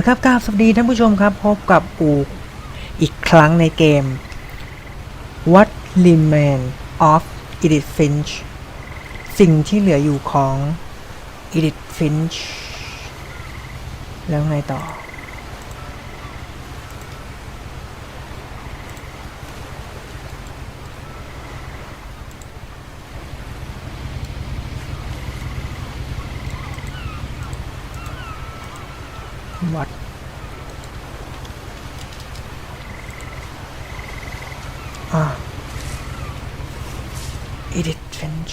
ครับกราบสวัสดีท่านผู้ชมครับพบกับปูอีกครั้งในเกม What Remains of Edith Finch สิ่งที่เหลืออยู่ของ Edith Finch แล้วไงต่อวัดEdith Finch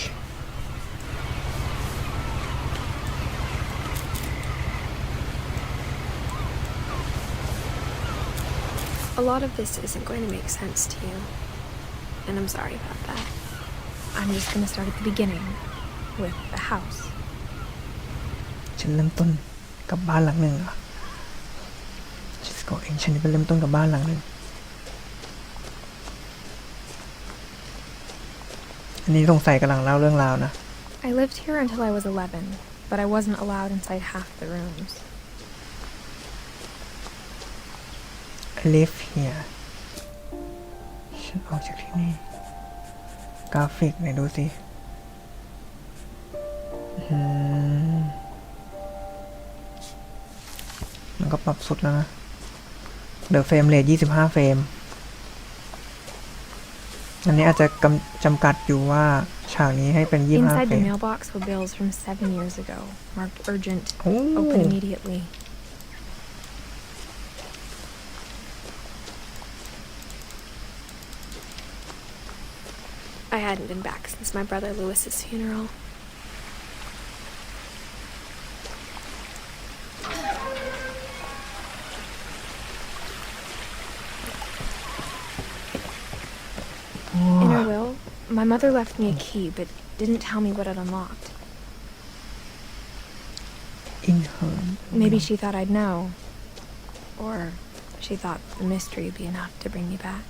A lot of this isn't going to make sense to you, and I'm sorry about that. I'm just going to start at the beginning, with the house. ฉันเริ่มต้นกับบ้านหลังหนึ่งเหรอฉันก็เองฉันไปเริ่มต้นกับบ้านหลังหนึ่งอันนี้สงสัยกำลังเล่าเรื่องราวนะ I lived here until I was 11, but I wasn't allowed inside half the rooms. I live here ฉันออกจากที่นี่กราฟิกไหนดูสิมันก็ปรับสุดแล้วนะเดี๋ยวเฟรมเรท25เฟรมอันนี้อาจจะจำกัดอยู่ว่าฉากนี้ให้เป็น25เฟรม Inside the mailbox were bills from 7 years ago, marked urgent, open immediately. I hadn't been back since my brother Lewis's funeral. In her will, my mother left me a key, but didn't tell me what it unlocked. In her Maybe she thought I'd know. Or she thought the mystery would be enough to bring me back.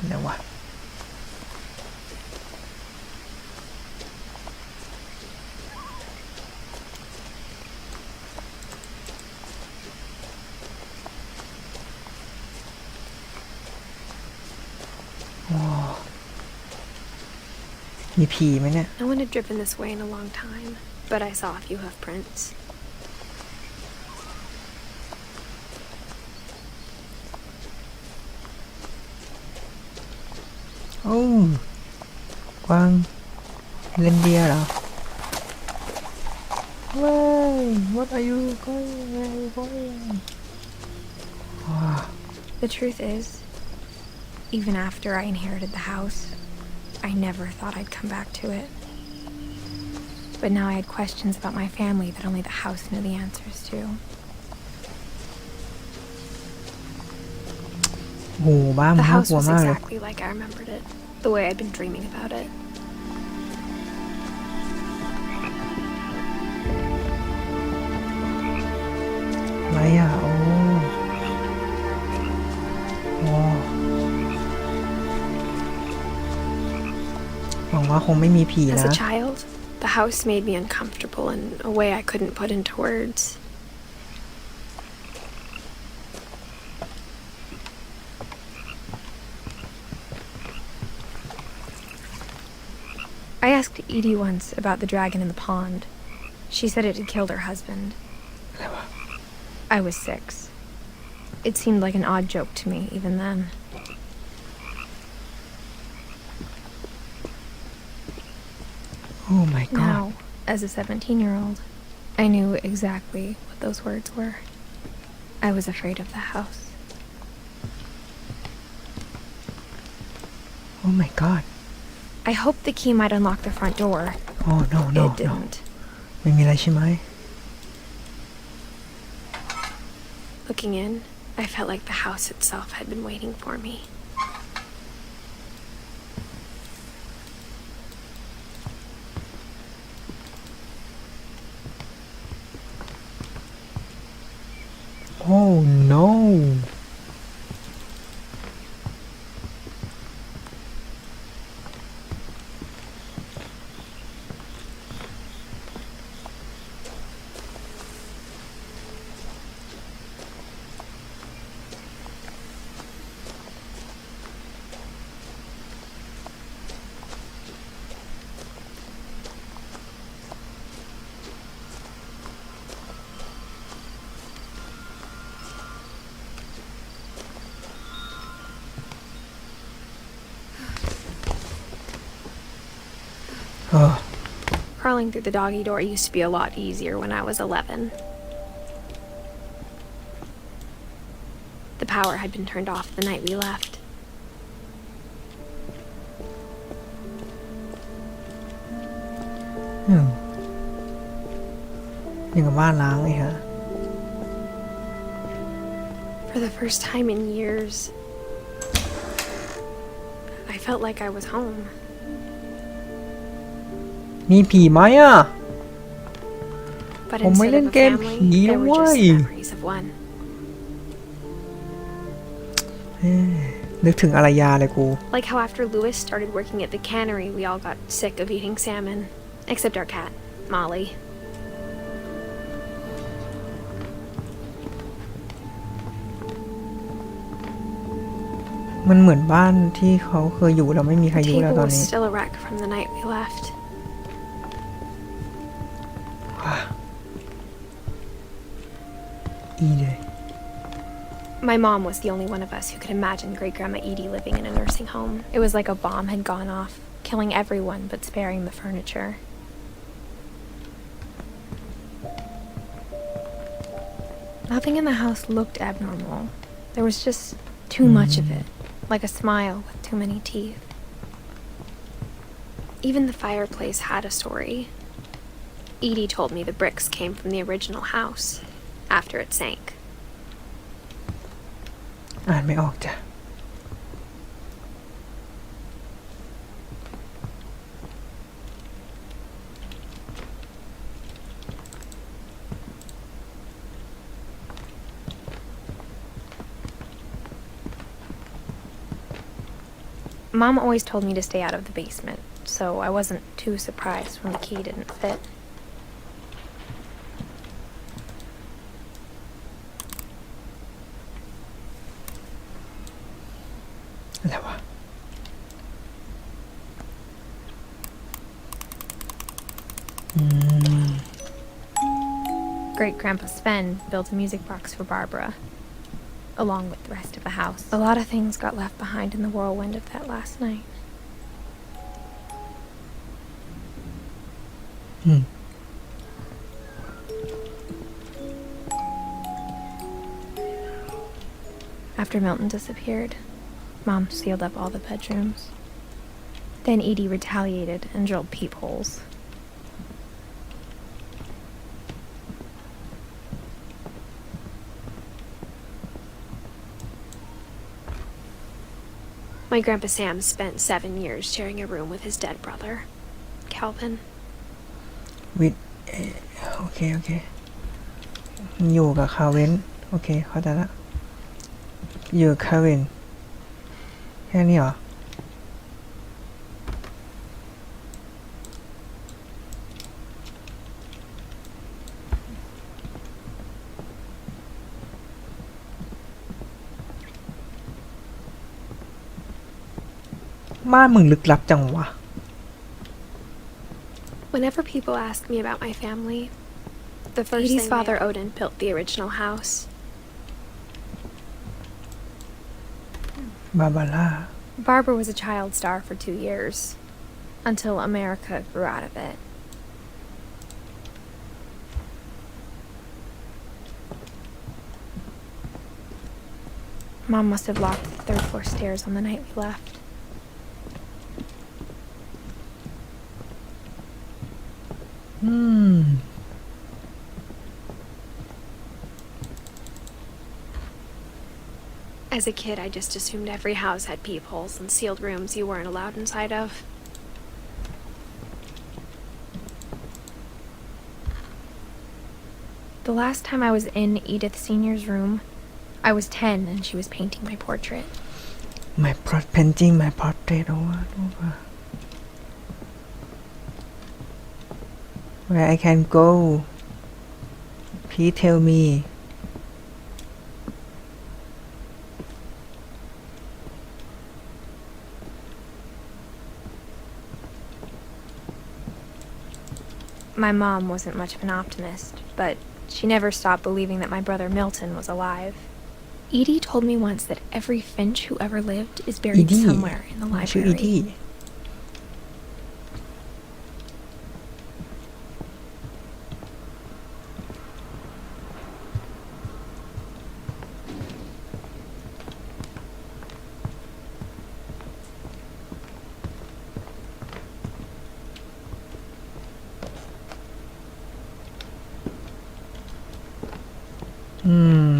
แล้ววะมีผีไหมเนี่ย No one had driven this way in a long time, but I saw a few hoof prints.โอ้กวางเรนเดียร์เหรอเว้ย What are you going The truth is, even after I inherited the house, I never thought I'd come back to it. But now I had questions about my family that only the house knew the answers to. โหบ้ามัน The น่า house กลัว was มากเลย exactly like I remembered it, the way I'd been dreaming about it. อะไรอ่ะโอ้หวังว่าคงไม่มีผีนะ As a child, the house made me uncomfortable in a way I couldn't put into words. I asked Edie once about the dragon in the pond. She said it had killed her husband. I was 6. It seemed like an odd joke to me, even then. Oh my god Now, as a 17-year-old, I knew exactly what those words were. I was afraid of the house. Oh my god I hoped the key might unlock the front door. Oh no no It no didn't. ไม่มีอะไรใช่ไหม Looking in, I felt like the house itself had been waiting for me. Oh no เออ Crawling through the doggy door used to be a lot easier when I was 11. The power had been turned off the night we left. อย่างกับบ้านล้างเลยฮะ For the first time in years, I felt like I was home. มีผีไหมอ่ะ But ผมไม่ instead เล่น of a เกม family, ผี there นะ were เว้ just ย memories of one. นึกถึงอารยาเลยกู Like how after Louis started working at the cannery, we all got sick of eating salmon. Except our cat, Molly. มันเหมือนบ้านที่เขาเคยอยู่แล้วไม่มีใคร The อยู่แล้ว table ตอน was นี้ still a wreck from the night we left. อีเลย My mom was the only one of us who could imagine Great Grandma Edie living in a nursing home. It was like a bomb had gone off, killing everyone but sparing the furniture. Nothing in the house looked abnormal. There was just too much of it, like a smile with too many teeth. Even the fireplace had a story. Edie told me the bricks came from the original house, after it sank. อ่านไม่ออกจ้ะ Mom always told me to stay out of the basement, so I wasn't too surprised when the key didn't fit. อะไรวะ Great Grandpa Sven built a music box for Barbara, along with the rest of the house. A lot of things got left behind in the whirlwind of that last night. After Milton disappeared, Mom sealed up all the bedrooms. Then Edie retaliated and drilled peepholes. My Grandpa Sam spent 7 years sharing a room with his dead brother, Calvin. โอเค อยู่กับคาเวนโอเคเข้าใจละอยู่กับคาเวนแค่นี้เหรอ บ้านมึงลึกลับจังวะ Whenever people ask me about my family, the first Edie's father Odin built the original house. บาบาร่า Barbara was a child star for 2 years, until America grew out of it. Mom must have locked the 3rd floor stairs on the night we left. As a kid, I just assumed every house had peepholes and sealed rooms you weren't allowed inside of. The last time I was in Edith Senior's room, I was 10 and she was painting my portrait. My painting my portrait โอ้ว่า Where I can go please tell me My mom wasn't much of an optimist, but she never stopped believing that my brother Milton was alive. Edie told me once that every Finch who ever lived is buried Edie somewhere in the ชื่อ library. Edie อืม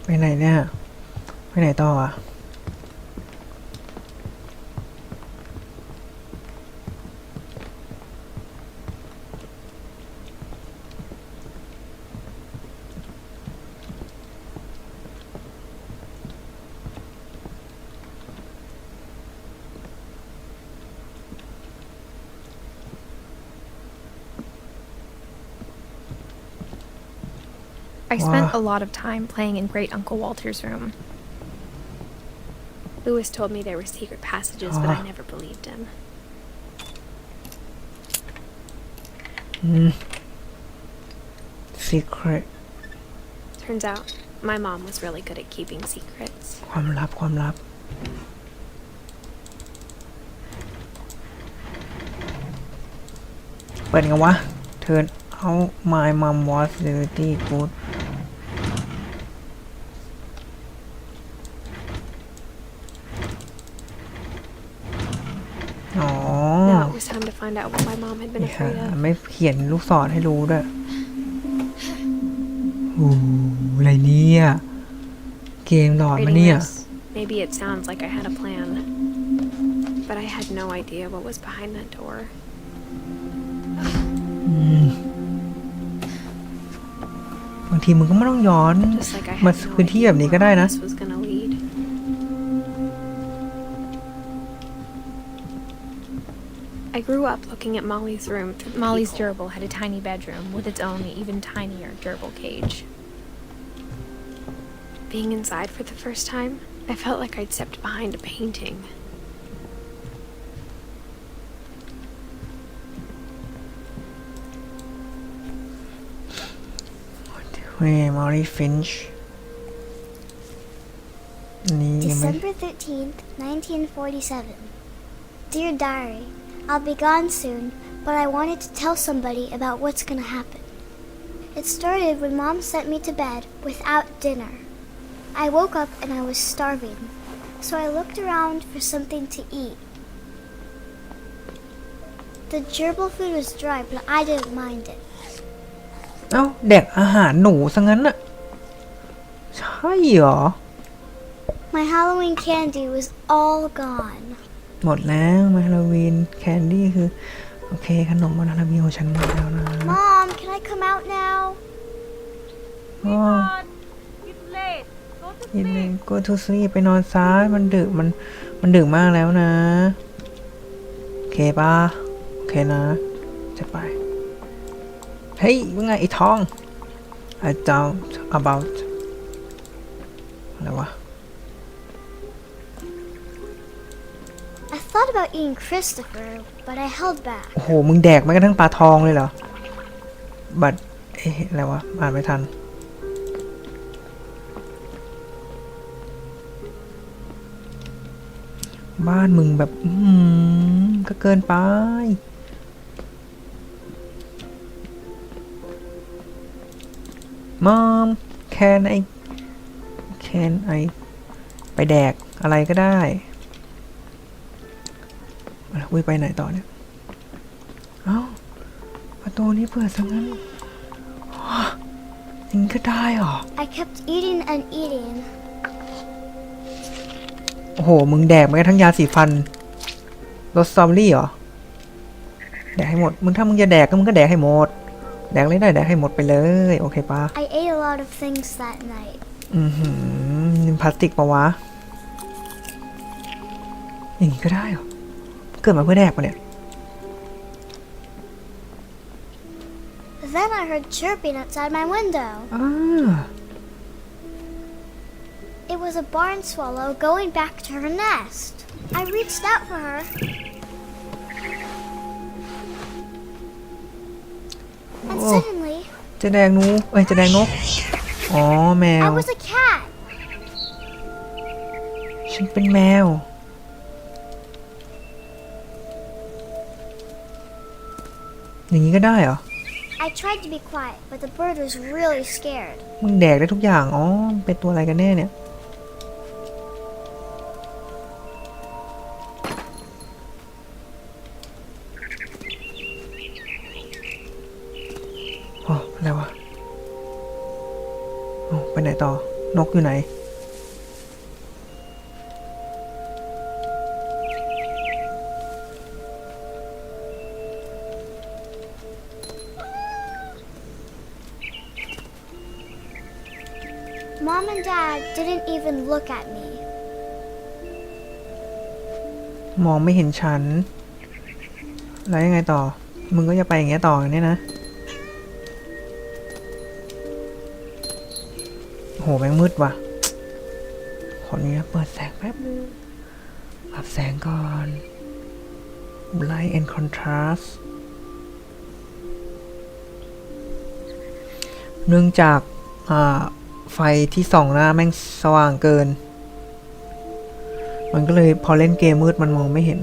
ไปไหนเนี่ยไปไหนต่ออ่ะI ว้า spent a lot of time playing in Great Uncle Walter's room. Louis told me there were secret passages, but I never believed him. อืม secret Turns out, my mom was really good at keeping secrets. ความลับความลับเปิดไงวะ Turn out my mom was really goodอ๋อ Now it was time to find out what my mom had been นี่ค่ะ afraid of. ไม่เขียนลูกศรให้รู้ด้วยโอ้อะไรเนี่ยเกมหลอนมา Reading เนี่ย this, maybe it sounds like I had a plan, but I had no idea what was behind that door. บางทีมึงก็ไม่ต้องย้อน Just like I มา had no พื้นที่ idea แบบนี้ก็ได้ where นะ all this was gonna lead. I grew up looking at Molly's room through the Molly's peephole. gerbil had a tiny bedroom with its own even tinier gerbil cage. Being inside for the first time, I felt like I'd stepped behind a painting. เฮ้ย Molly Finch นี่ยังไม่ December 13th, 1947. Dear Diary, I'll be gone soon, but I wanted to tell somebody about what's gonna happen. It started when Mom sent me to bed without dinner. I woke up and I was starving, so I looked around for something to eat. The gerbil food was dry, but I didn't mind it. เอ้าแดกอาหารหนูซะงั้นน่ะใช่เหรอ My Halloween candy was all gone. หมดแล้วมาฮาโลวีนแคนดี้คือ โอเคขนมวันฮาโลวีนของฉันหมดแล้วนะ Mom, can I come out now? อ๋อ It's late. Go to ยินดี sleep. go to sleep ไปนอนซะมันดึกมันดึกมากแล้วนะ โอเคป่ะโอเคนะ จะไป เฮ้ยว่าไงไอ้ทอง I doubt about อะไรวะ I thought about eating Christopher, but I held back. โอ้โห มึงแดกไม่กระทั่งปลาทองเลยเหรอ บัตรเอ๊ะอะไรวะ อ่านไม่ทัน บ้านมึงแบบก็เกินไป Mom can I ไปแดกอะไรก็ได้อุ้ยไปไหนต่อเนี่ย เอ้าประตูนี้เปิดซะงั้นอย่างนี้ก็ได้เหรอ I kept eating and eating. โอ้โห มึงแดกไปกระทั่งยาสีฟันรสสตรอเบอรี่เหรอ แดกให้หมด มึงถ้ามึงจะแดกก็มึงก็แดกให้หมด แดกเลยได้แดกให้หมดไปเลย โอเคปะ I ate a lot of things that night. นี่พลาสติกปะวะ อย่างนี้ก็ได้เหรอ เกิดมาเพื่อแดกปะเนี่ย Then I heard chirping outside my window. อ่า It was a barn swallow going back to her nest. I reached out for her. And Oh. suddenly, จะแดงนูจะแดงนก อ๋อ แม I ว was a cat. ฉันเป็นแมว อย่างนี้ก็ได้เหรอ I tried to be quiet, but the bird was really scared. มึงแดกได้ทุกอย่าง อ๋อ เป็นตัวอะไรกันแน่เนี่ย ไหนต่อนกอยู่ไหนMom and Dad didn't even look at me. มองไม่เห็นฉันแล้วยังไงต่อมึงก็จะไปอย่างเงี้ยต่อเนี่ยนะโหแม่งมืดว่ะขอนี้เปิดแสงแป๊บนึงปรับแสงก่อน Light and Contrast เนื่องจากไฟที่ส่องหน้าแม่งสว่างเกินมันก็เลยพอเล่นเกมมืดมันมองไม่เห็น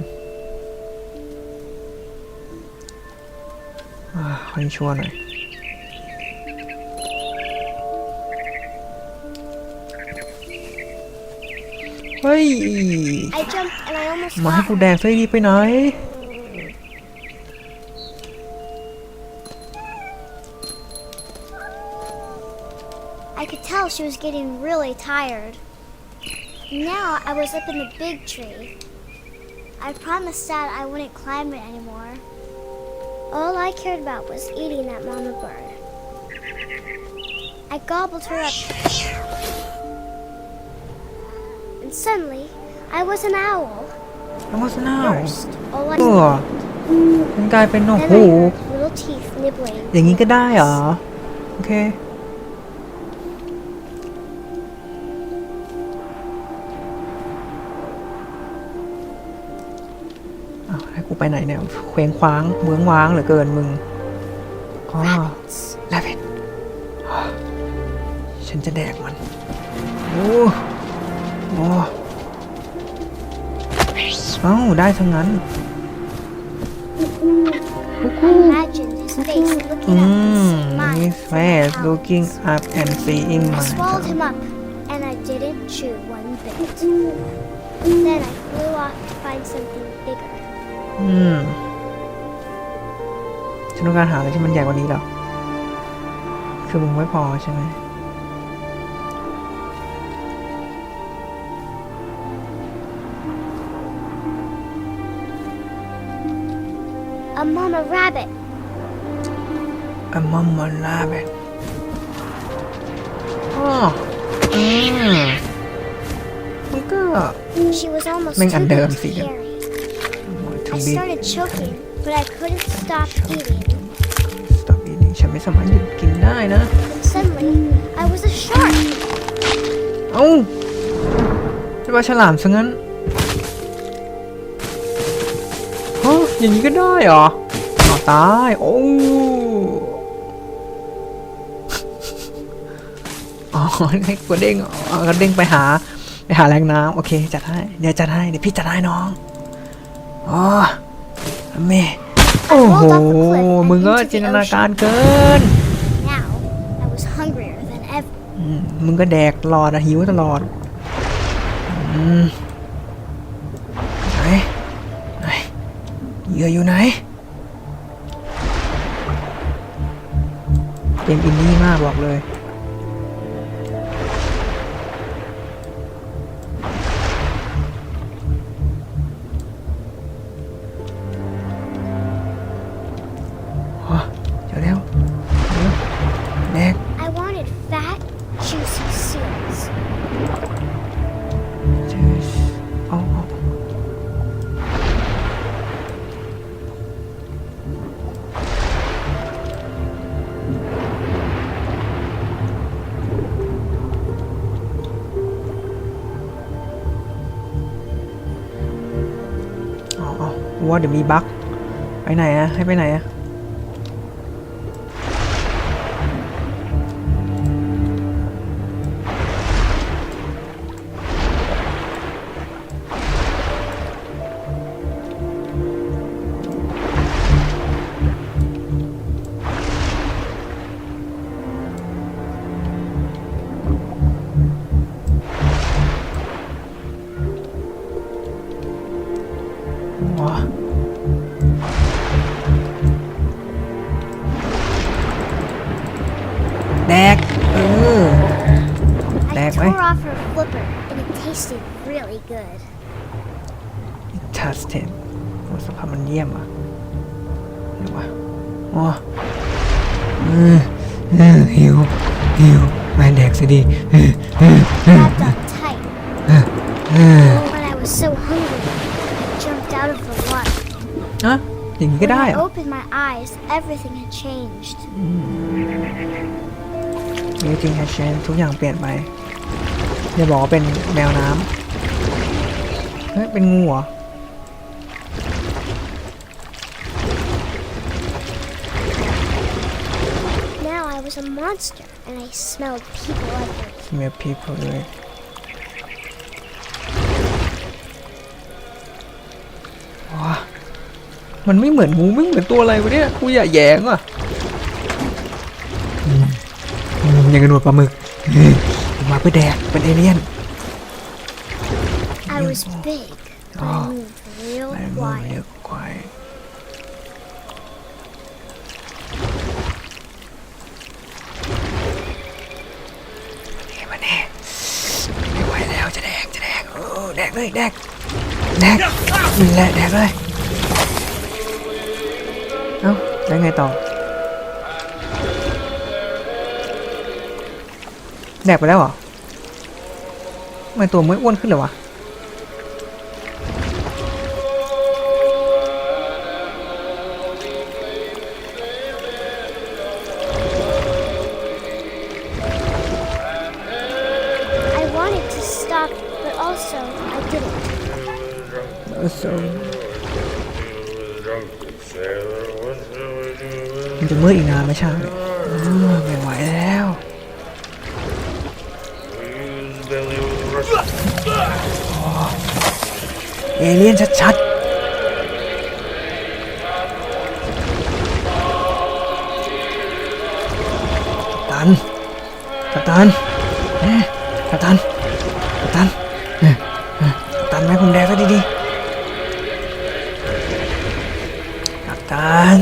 ขอให้ชัวร์หน่อยเฮ้ย I jumped and I almost มาให้ got กู her. แดงซะนี่ไปไหน I could tell she was getting really tired. Now I was up in the big tree. I promised Dad I wouldn't climb it anymore. All I cared about was eating that mama bird. I gobbled her up. And suddenly, I was an owl. แล้วก็สนาว First, all I มันกลายเป็นโอ้โห then I heard little teeth nibbling. อย่างนี้ก็ได้เหรอโอเคให้กูไปไหนเนี่ยเคว้งคว้างเมืองว้างเหลือเกินมึงอ๋อ Rabbits. แรบบิทฉันจะแดกมันโอ้โอ้เอ้าได้ทั้งนั้น I imagined his face looking up and seeing mine his from my face house. looking up and seeing I mine swallowed him up, and I didn't chew one bit. Then I flew off to find something bigger. ฉันต้องการหาอะไรที่มันใหญ่กว่านี้เหรอคือมึงไม่พอใช่ไหม A mama rabbit. A mama rabbit อ๋อมันก็ She was almost Mình too ăn big đờm to xí nữa. carry. ทู I บี started choking, but I couldn't stop eating. stop eating ฉันไม่สามารถหยุดกินได้นะ And suddenly, I was a shark. เอ้าจะว่าฉลามซะงั้นฮะอย่างนี้ก็ได้เหรออ๋อตายโอ้อ๋อให้กระเด้งกระเด้งไปหาแรงน้ำโอเคจัดให้เดี๋ยวจัดให้เดี๋ยวพี่จัดให้น้องอ๋อเมโอ้โหมึงก็จินตนาการเกิน Now, I was hungrier than ever. มึงก็แดกตลอดอะหิวตลอดไหนเหยื่ออยู่ไหนเกมอินดี้มากบอกเลยเดี๋ยวแล้วแดก I wanted fat, juicy seals. อ๋อว่าเดี๋ยวมีบั๊กไปไหนอะให้ไปไหนอะแดก out for a flipper, and it tasted really good. Tasted โอ้สภาพมันเยี่ยมอ่ะหรือว่าโอ้หิวแม่แดกสิดี Wrapped up tight. When I was so hungry, I jumped out of the water. ฮะอย่างนี้ก็ When ได้ I เหรอ opened my eyes, everything had changed. จริงๆแฮชเชนทุกอย่างเปลี่ยนไปอย่าบอกว่าเป็นแมวน้ำเฮ้ยเป็นงูเหรอ Now I was a monster, and I smelled people everywhere. Smell people เลยว้ามันไม่เหมือนงูไม่เหมือนตัวอะไรวะเนี่ยกูอย่าแยงอ่ะยังกระหนวดปลาหมึกมาเพื่อแดกเป็นเอเลี่ยน I was big, but I moved real ไอ้มือ quiet. เรียกควายมาแน่ไม่ไหวแล้วจะแดกโอ้แดกเลยแดกนี่แหละแดกเลยเอ้าแล้วไงต่อแดกไปแล้วเหรอทำไมตัวไม่อ้วนขึ้นเลยวะAlso, I didn't. มันจะมืดอีกนานไม่ใช่ไม่ไหวแล้วเอเลี่ยนชัดๆกัปตันแม่ผมแดกก็ดีๆกัปตัน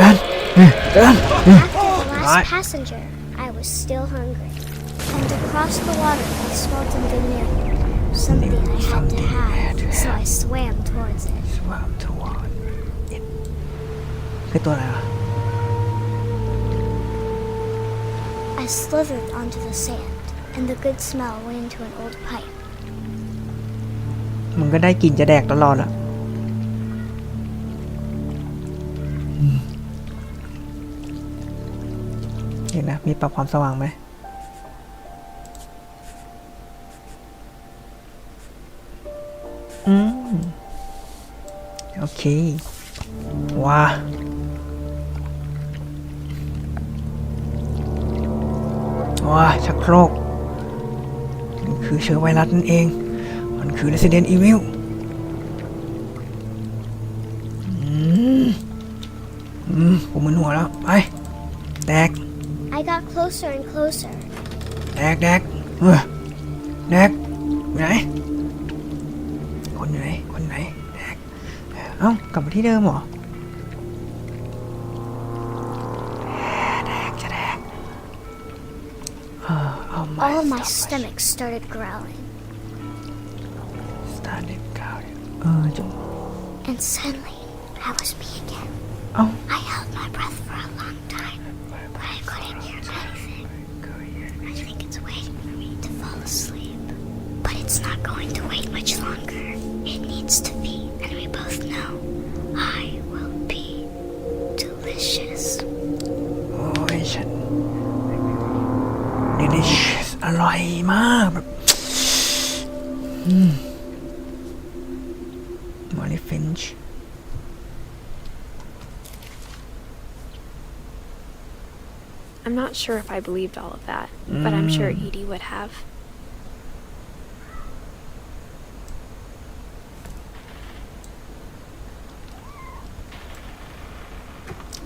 After the last passenger, I was still hungry. And across the water, I smelled something new. Something I had to have, so I swam towards it. คือตัวอะไรวะ I slithered onto the sand, and the good smell went into an old pipe. มันก็ได้กลิ่นจะแดกตลอดอ่ะเห็นนะมีปรับความสว่างไหมโอเคว้าชักโครกนี่คือเชื้อไวรัสนั่นเองมันคือ Resident Evil ผมมึนหัวแล้วไปแดก I got closer and closer. แดกอยู่ไหนคนอยู่ไหนแดกเอ้ากลับมาที่เดิมเหรอจะแดกAll my stomach started growling. จบ And suddenly, I was me again. เอ้า I held my breath for a long time, but I couldn't hear anything. I think it's waiting for me to fall asleep. But it's not going to wait much longer. It needs to be, and we both know I will be delicious. โอ้ยฉัน delicious อร่อยมากแบบEdith Finch I'm not sure if I believed all of that, but I'm sure Edie would have.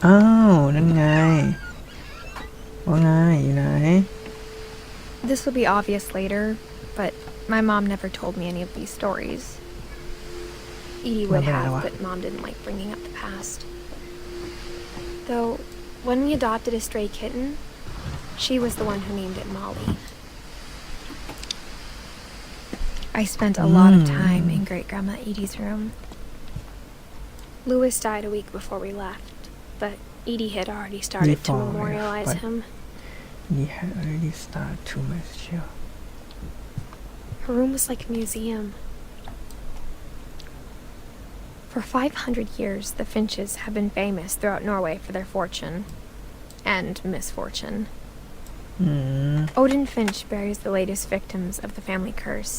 อ้าวนั่นไงว่าไงอยู่ไหน This will be obvious later, but my mom never told me any of these stories. Edie would have, but Mom didn't like bringing up the past. Though, when we adopted a stray kitten, she was the one who named it Molly. I spent a lot of time in Great Grandma Edie's room. Louis died a week before we left, but Edie had already started to Before, yeah, memorialize but- him. He had already started too much. Her room was like a museum. For 500 years, the Finches have been famous throughout Norway for their fortune and misfortune. อืม Odin Finch buries the latest victims of the family curse,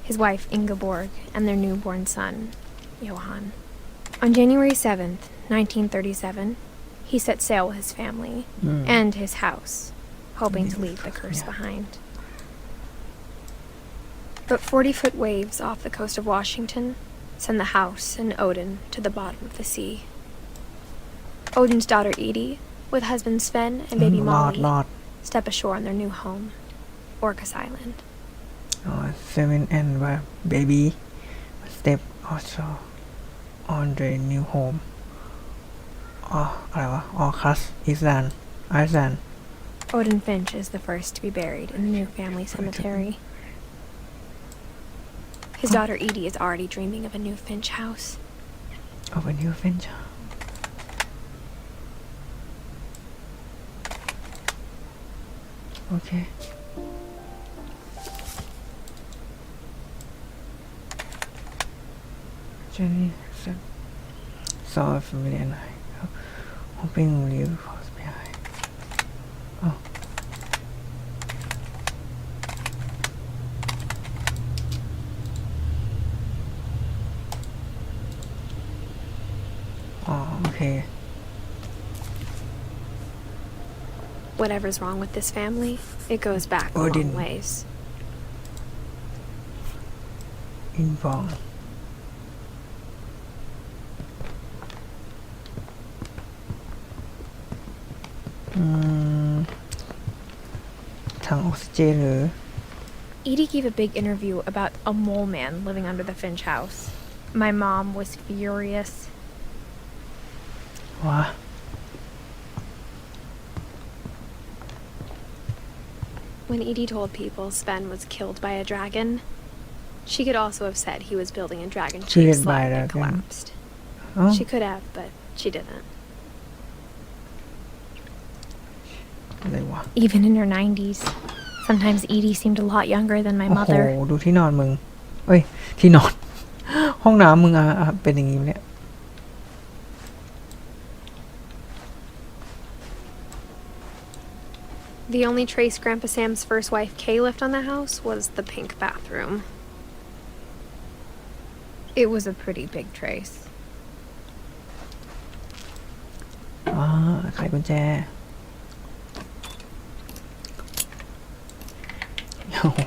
his wife Ingeborg and their newborn son, Johan. On January 7th, 1937, he set sail with his family and his house, hoping to leave the curse Yeah. behind. But 40-foot waves off the coast of Washington send the house and Odin to the bottom of the sea. Odin's daughter Edie, with husband Sven and baby รอด Molly, รอด step ashore on their new home, Orcas Island. Seven and baby step also on the new home อะไรวะ Orcas Island Odin Finch is the first to be buried in the new family cemetery. His daughter Edie is already dreaming of a new Finch house. of a new venture โอเค Jenny said saw a familiar night hoping you was behind oh okay Whatever's wrong with this family, it goes back a Odin. long ways. involved ถังออกซิเจนหรือ Edie gave a big interview about a mole man living under the Finch house. My mom was furious. วะ When Edie told people Sven was killed by a dragon, she could also have said he was building a dragon-shaped Killed by sled a that dragon. collapsed. เอ้า She could have, but she didn't. อะไรวะ Even in her 90s. Sometimes Edie seemed a lot younger than my โอ้โห mother. ดูที่นอนมึง เอ้ย ที่นอน ห้องน้ำมึงเป็นอย่างงี้เนี่ย The only trace Grandpa Sam's first wife Kay left on the house was the pink bathroom. It was a pretty big trace. ไขกุญแจ โอ้โห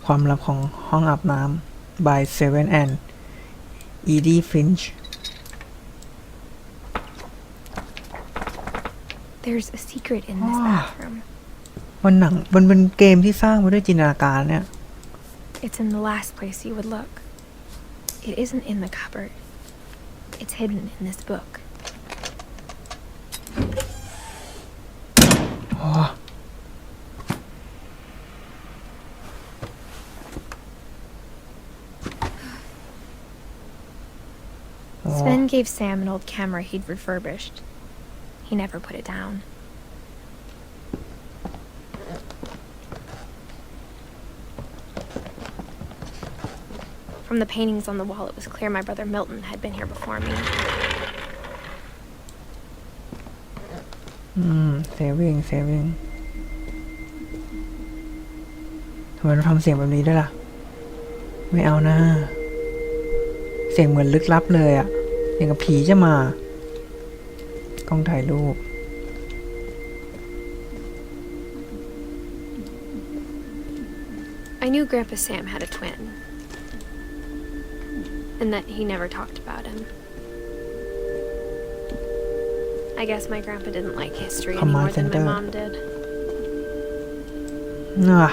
ความลับของห้องอาบน้ำ by Seven and Edith Finch There's a secret in this Ah. bathroom. มันเป็นเกมที่สร้างมาด้วยจินตนาการเนี่ย It's in the last place you would look. It isn't in the cupboard. It's hidden in this book. อ๋อ Sven gave Sam an old camera he'd refurbished. He never put it down. From the paintings on the wall, it was clear my brother Milton had been here before me. saving ทำไมเราทำเสียงแบบนี้ด้วยล่ะ ไม่เอานะ เสียงเหมือนลึกลับเลยอะอย่างกับผีจะมา กล้องถ่ายรูป I knew Grandpa Sam had a twin, and that he never talked about him. I guess my grandpa didn't like history any Command more than my center. mom did. น่ะ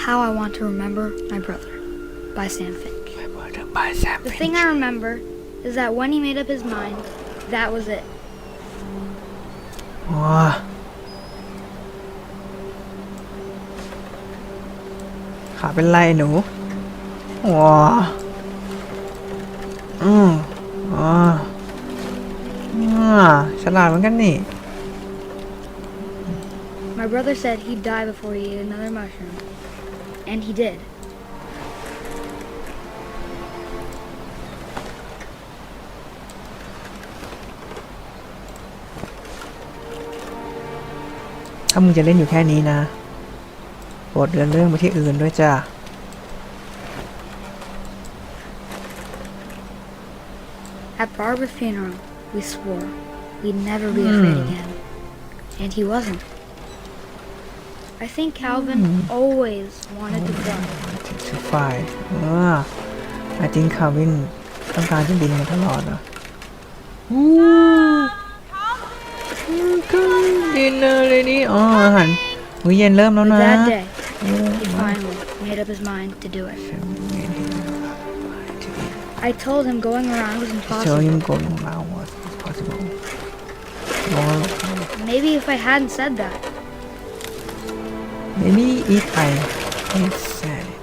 How I Want to Remember My Brother by Sam Finch. by Sam The thing I remember is that when he made up his mind, that was it. อ๋อ ขาเป็นไรหนูว้าอ๋อฉลาดเหมือนกันนี่ My brother said he'd die before he ate another mushroom. And he did. ถ้ามึงจะเล่นอยู่แค่นี้นะโปรดเดินเรื่องไปที่อื่นด้วยจ้า At Barbara's funeral, we swore we'd never be afraid again. And he wasn't. I think Calvin always wanted to fly. to fly I think Calvin ต้องการจะบินมาตลอดนะดินเนอร์เลยนี่อ๋ออาหารมื้อเย็นเริ่มแล้ว But นะ that day, he finally made up his mind to do it. I told him going around was Tell impossible. him going around was possible Maybe if I hadn't said that, maybe if I had said it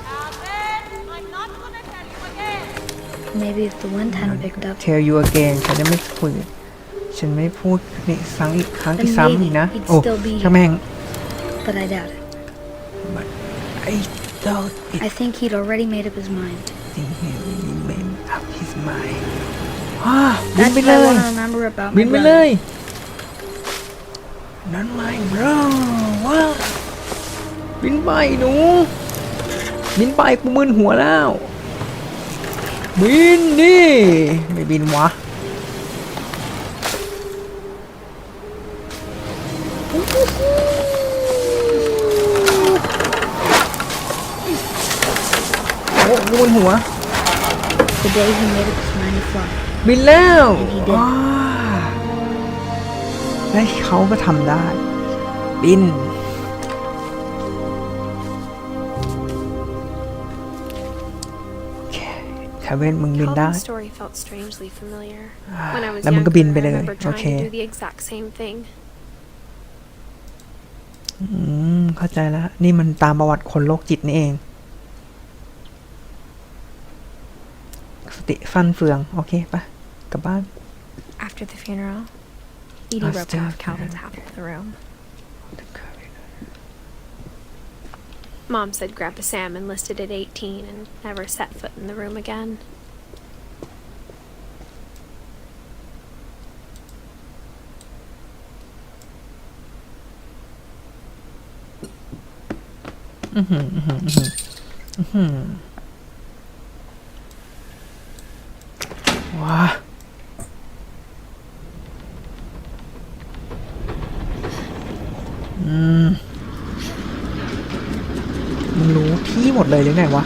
Calvin, I'm not gonna tell you again. maybe if the wind hadn't picked up, tell you again ฉันจะไม่พูดฉันไม่พูดนี่ซ้ำอีกครั้ง then ที่ซ้ำอีก maybe นะ he'd โอ้ still be ช่างแม่ง here. But I doubt it. but I doubt it I think he'd already made up his mind. think he really made up his mind บิน That's ไป what เล I ย want to remember about บิ my นไปเล brother. ยนั่นไง bro ว้าบินไปหนูบินไปกูมึนหัวแล้วบินดิไม่บินวะโอ้กูมึนหัว The day he made up his mind to fly. บินแล้ว And he did. ว้าและเขาก็ทำได้ บิน โอเคคาเวนมึงบินได้ Calvin's story felt strangely familiar. When I was แล้วมึง younger, ก็บินไป I เลย remember โอ trying เค to do the exact same thing. เข้าใจแล้ว นี่มันตามประวัติคนโรคจิตนี่เอง สติฟันเฟือง โอเคปะกลับบ้าน After the funeral, Edie roped After off the Calvin's half of the room. Mom said Grandpa Sam enlisted at 18 and never set foot in the room again. Mm-hmm. ว้ามึงรู้ที่หมดเลยหรือไงวะ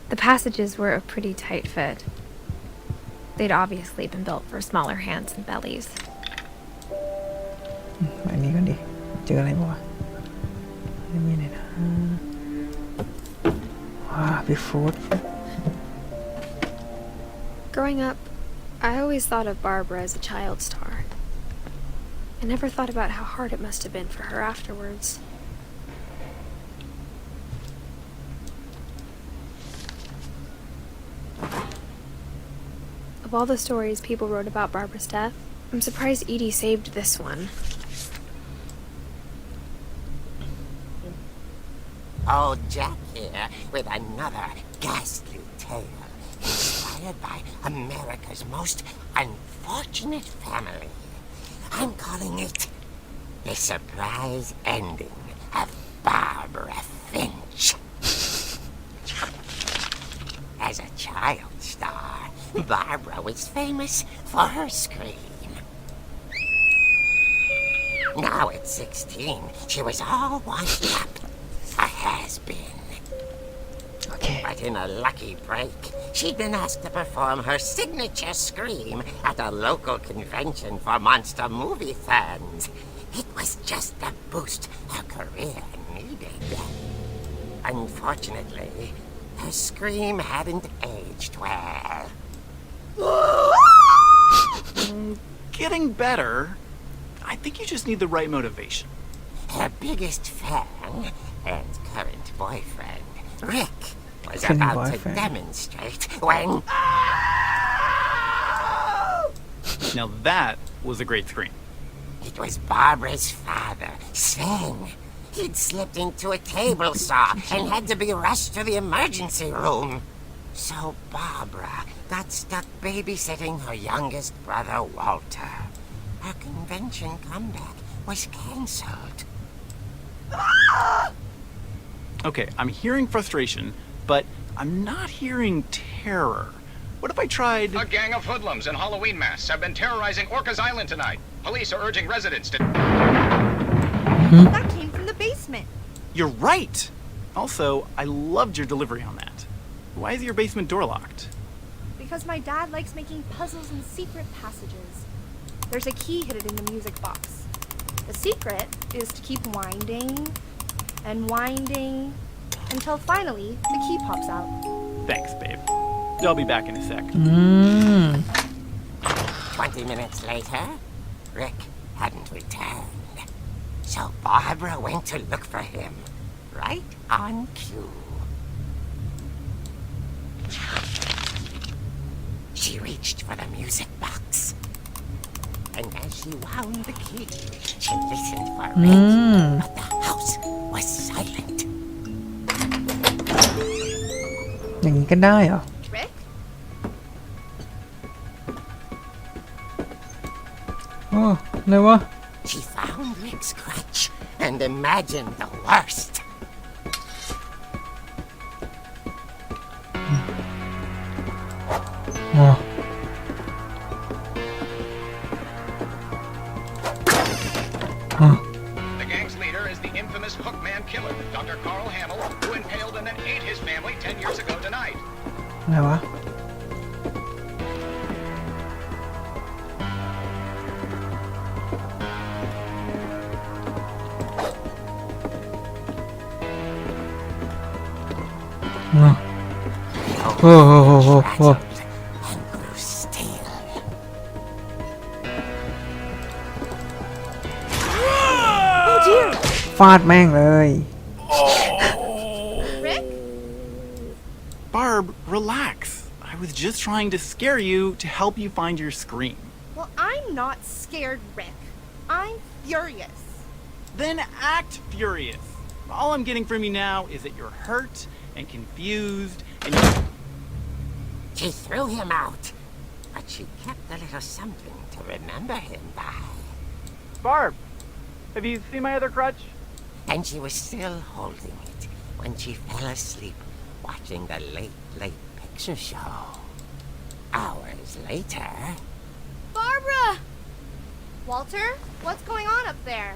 The passages were a pretty tight fit. They'd obviously been built for smaller hands and bellies. อันนี้กันดิ เจออะไรบ้างวะไม่มีเลยนะว้าบิ๊กฟูด Growing up, I always thought of Barbara as a child star. I never thought about how hard it must have been for her afterwards. Of all the stories people wrote about Barbara's death, I'm surprised Edie saved this one. Old Jack here with another ghastly tale inspired by America's most unfortunate family. I'm calling it The Surprise Ending of Barbara Finch. As a child star, Barbara was famous for her scream. Now at 16, she was all washed up. A has-been. Okay. But in a lucky break, she'd been asked to perform her signature scream at a local convention for monster movie fans. It was just the boost her career needed. Unfortunately, her scream hadn't aged well. getting better. I think you just need the right motivation. Her biggest fan and current boyfriend, Rick, was Current about boyfriend. to demonstrate when... Now that was a great scream. It was Barbara's father, Sven. He'd slipped into a table saw and had to be rushed to the emergency room. So Barbara got stuck babysitting her youngest brother, Walter. Her convention comeback was cancelled. Okay, I'm hearing frustration, but I'm not hearing terror. What if I tried... A gang of hoodlums in Halloween masks have been terrorizing Orcas Island tonight. Police are urging residents to... That came from the basement. You're right! Also, I loved your delivery on that. Why is your basement door locked? Because my dad likes making puzzles and secret passages. There's a key hidden in the music box. The secret is to keep winding and winding until finally the key pops out. Thanks, babe. I'll be back in a sec. 20 minutes later, Rick hadn't returned. So Barbara went to look for him, right on cue. She reached for the music box. And as she wound the key, she listened for Rick, but the house was silent. อย่างนี้ก็ได้เหรอ Rick? โอ้อะไรวะ She found Rick's crutch and imagined the worst. อ๋อ The gang's leader is the infamous Hookman killer, Dr. Carl Hamill, who impaled and then ate his family 10 years ago tonight. อะไรวะ อ๋อ The Oh. rattled and grew still. ฟาดแม่งเลย Rick? Barb, relax. I was just trying to scare you to help you find your scream. Well, I'm not scared, Rick. I'm furious. Then act furious. All I'm getting from you now is that you're hurt and confused and you... She threw him out, but she kept a little something to remember him by. Barb, have you seen my other crutch? And she was still holding it when she fell asleep watching the late picture show. Hours later... Barbara! Walter, what's going on up there?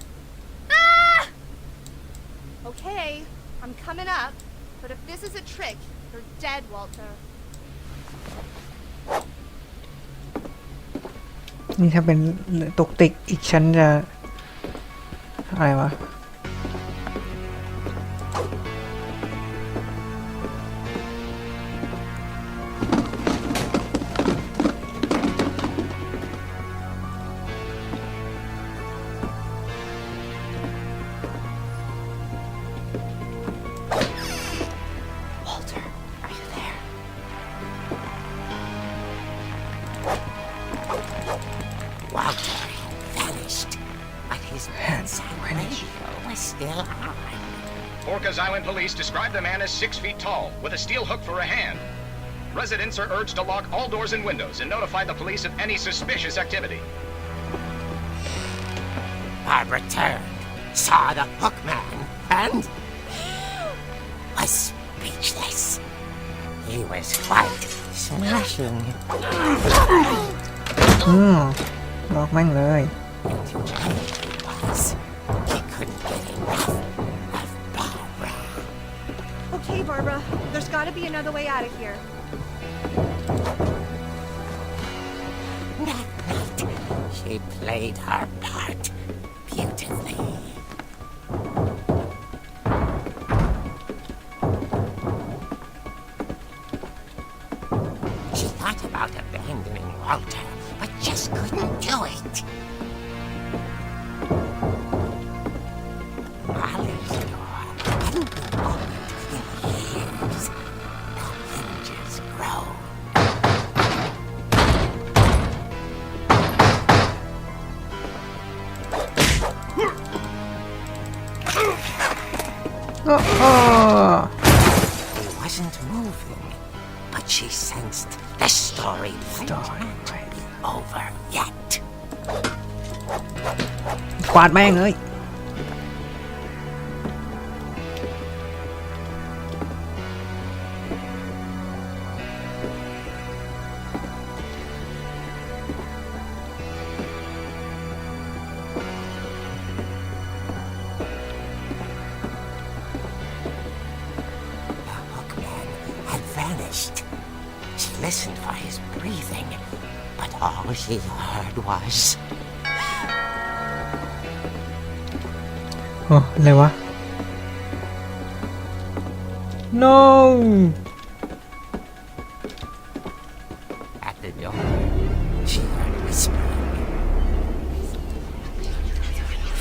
Ah! Okay, I'm coming up, but if this is a trick, you're dead, Walter. นี่ถ้าเป็นตกติกอีกชั้นจะ อะไรวะ Walter, are you there? Walter had vanished, but his bedside radio was still on. Orcas Island police describe the man as 6 feet tall, with a steel hook for a hand. Residents are urged to lock all doors and windows and notify the police of any suspicious activity. Barbara turned, saw the hook man, and was speechless. He was quite smashing. ล็อกแม่งเลย And where he was, he couldn't get enough of Barbara. Okay, Barbara, there's gotta be another way out of here. That night, she played her part beautifully. She thought about abandoning Walter, but just couldn't do it. Molly's door hadn't been opened in years. The hinges groaned. He wasn't moving, but she sensed the story might not be over yet. กวาดแม่งเลย The hookman had vanished. She listened for his breathing, but all she heard was... โอ้อะไรวะ no At the door, she heard whispering.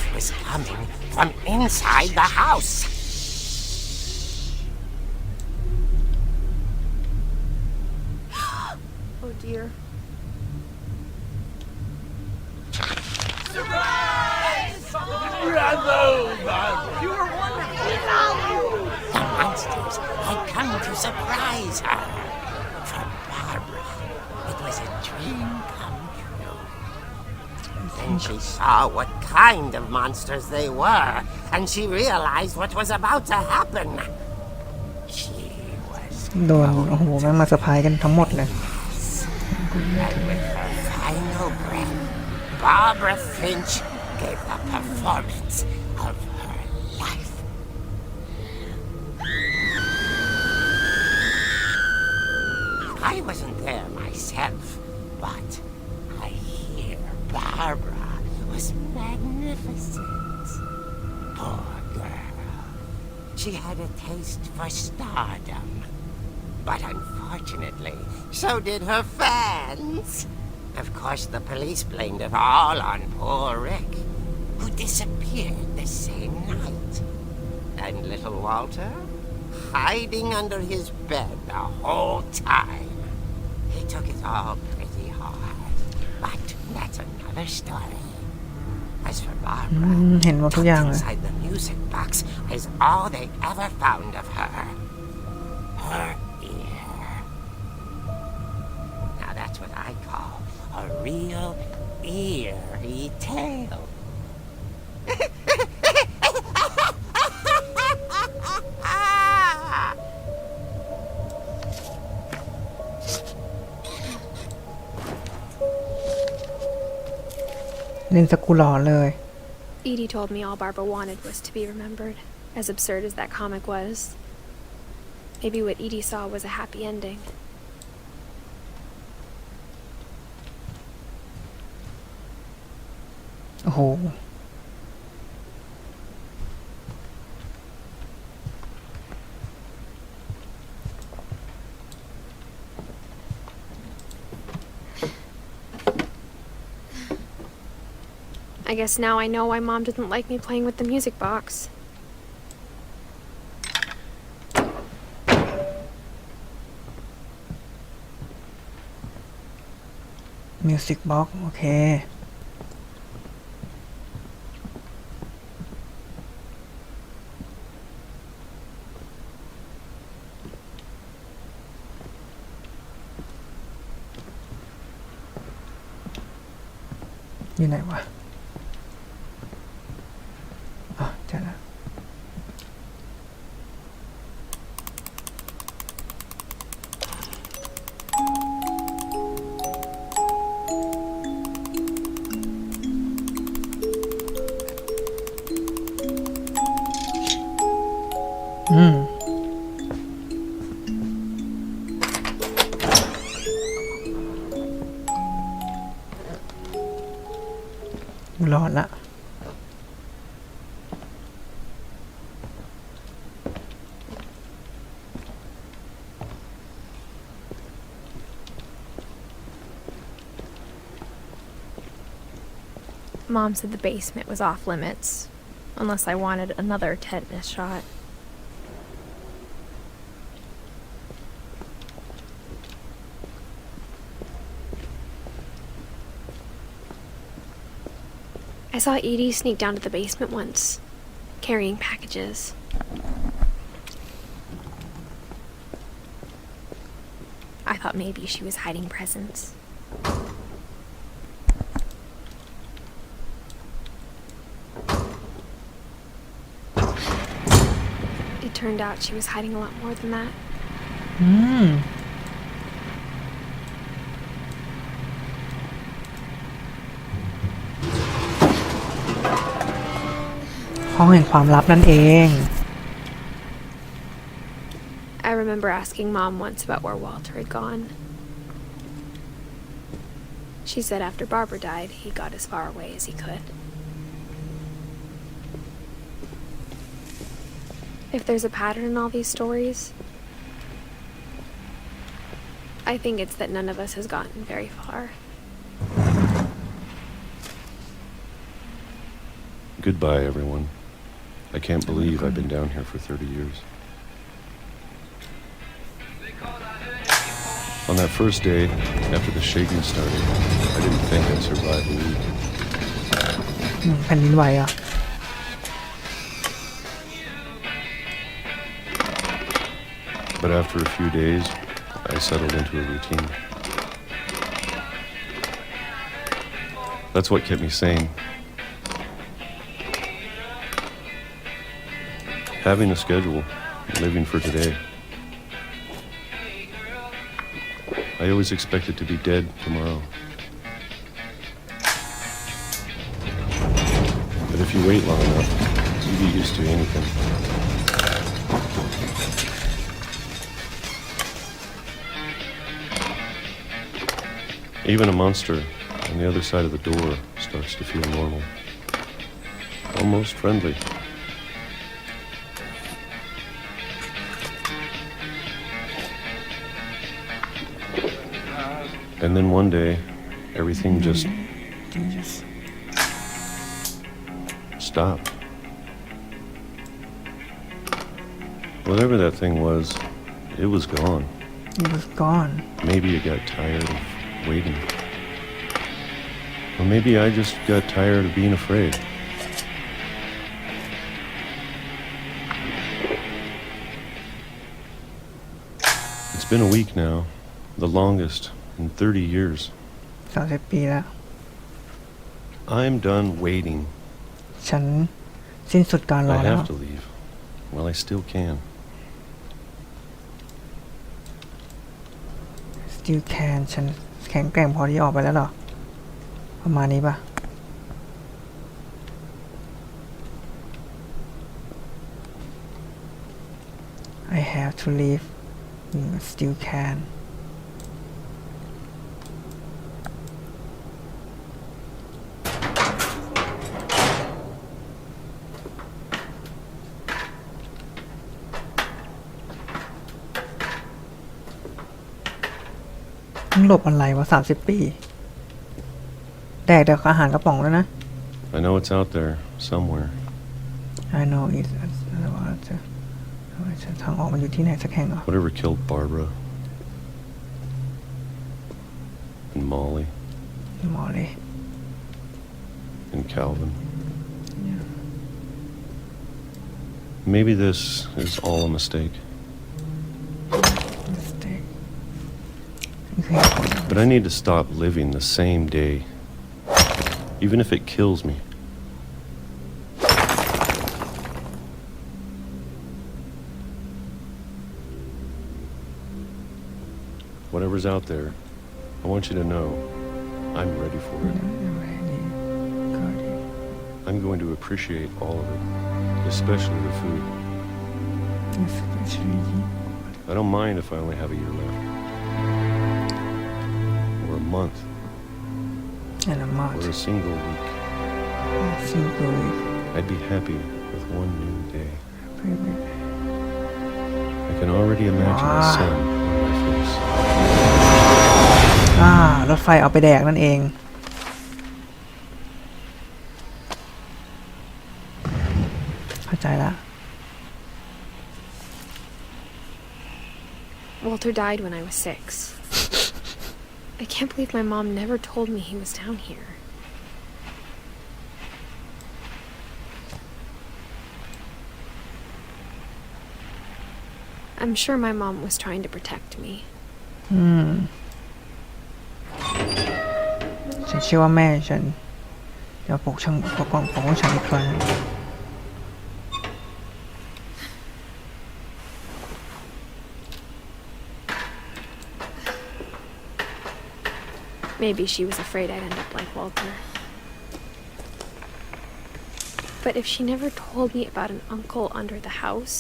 It was coming from inside the house. Oh dear. The monsters had come to surprise her. For Barbara, it was a dream come true. Then she saw what kind of monsters they were, and she realized what was about to happen. She was โดน โอ้โหแม่งมาเซอร์ไพรส์กันทั้งหมดเลย and with her final breath, Barbara Finch gave the performance of her life. I wasn't there myself, but I hear Barbara was magnificent. Poor girl. She had a taste for stardom. But unfortunately, so did her fans. Of course, the police blamed it all on poor Rick, who disappeared the same night. And little Walter, hiding under his bed the whole time. He took it all pretty hard, but that's another story. As for Barbara, เห็นหมดทุกอย่าง tucked เลย inside the music box is all they ever found of her. Her ear. Now that's what I call a real eerie tale. เล่นสกุหลอนเลย Edie told me all Barbara wanted was to be remembered, as absurd as that comic was. Maybe what Edie saw was a happy ending. โอ้โห I guess now I know why Mom didn't like me playing with the music box. Music Box โอเค อยู่ไหนวะ อ๋อเจอแล้ว อืม รอดละ อ Mom said the basement was off limits, unless I wanted another tetanus shot. I saw Edie sneak down to the basement once, carrying packages. I thought maybe she was hiding presents. It turned out she was hiding a lot more than that. ห้องแห่งความลับนั่นเอง I remember asking Mom once about where Walter had gone. She said after Barbara died, he got as far away as he could. If there's a pattern in all these stories, I think it's that none of us has gotten very far. Goodbye, everyone. I can't believe I've been down here for 30 years. On that first day, after the shaking started, I didn't think I'd survive a week. แผ่นดินไหวอ่ะ But after a few days, I settled into a routine. That's what kept me sane. Having a schedule, living for today. I always expected to be dead tomorrow. But if you wait long enough, you get used to anything. Even a monster on the other side of the door starts to feel normal. Almost friendly. And then one day, everything just stopped. Whatever that thing was, it was gone. It was gone. Maybe it got tired of waiting. Or maybe I just got tired of being afraid. It's been a week now, the longest in 30 years. 30 ปีแล้ว I'm done waiting. ฉันสิ้นสุดการรอ I แล้ว have to leave. Well, I still can. Still can ฉันแข็งแกร่งพอที่ออกไปแล้วเหรอ ประมาณนี้ปะ I have to leave Still canหลบอะไรวะ30 ปี แดกอาหารกระป๋องแล้วนะ I know it's out there somewhere. I know it's ทางออกมันอยู่ที่ไหนสักแห่งเหรอ Whatever killed Barbara and Molly หมอเลย and Calvin. Maybe this is all a mistake. But I need to stop living the same day, even if it kills me. Whatever's out there, I want you to know I'm ready for it. I'm going to appreciate all of it, especially the food. I don't mind if I only have a year left. Or a month. And a month. Or a single week. I'd be happy with one new day. I can already imagine the sun on my face. รถไฟเอาไปแดกนั่นเอง เข้าใจละ Walter died when I was 6. I can't believe my mom never told me he was down here. I'm sure my mom was trying to protect me. ฉันเชื่อว่าแม่ฉันจะปกป้องฉันอีกครั้ง Maybe she was afraid I'd end up like Walter. But if she never told me about an uncle under the house,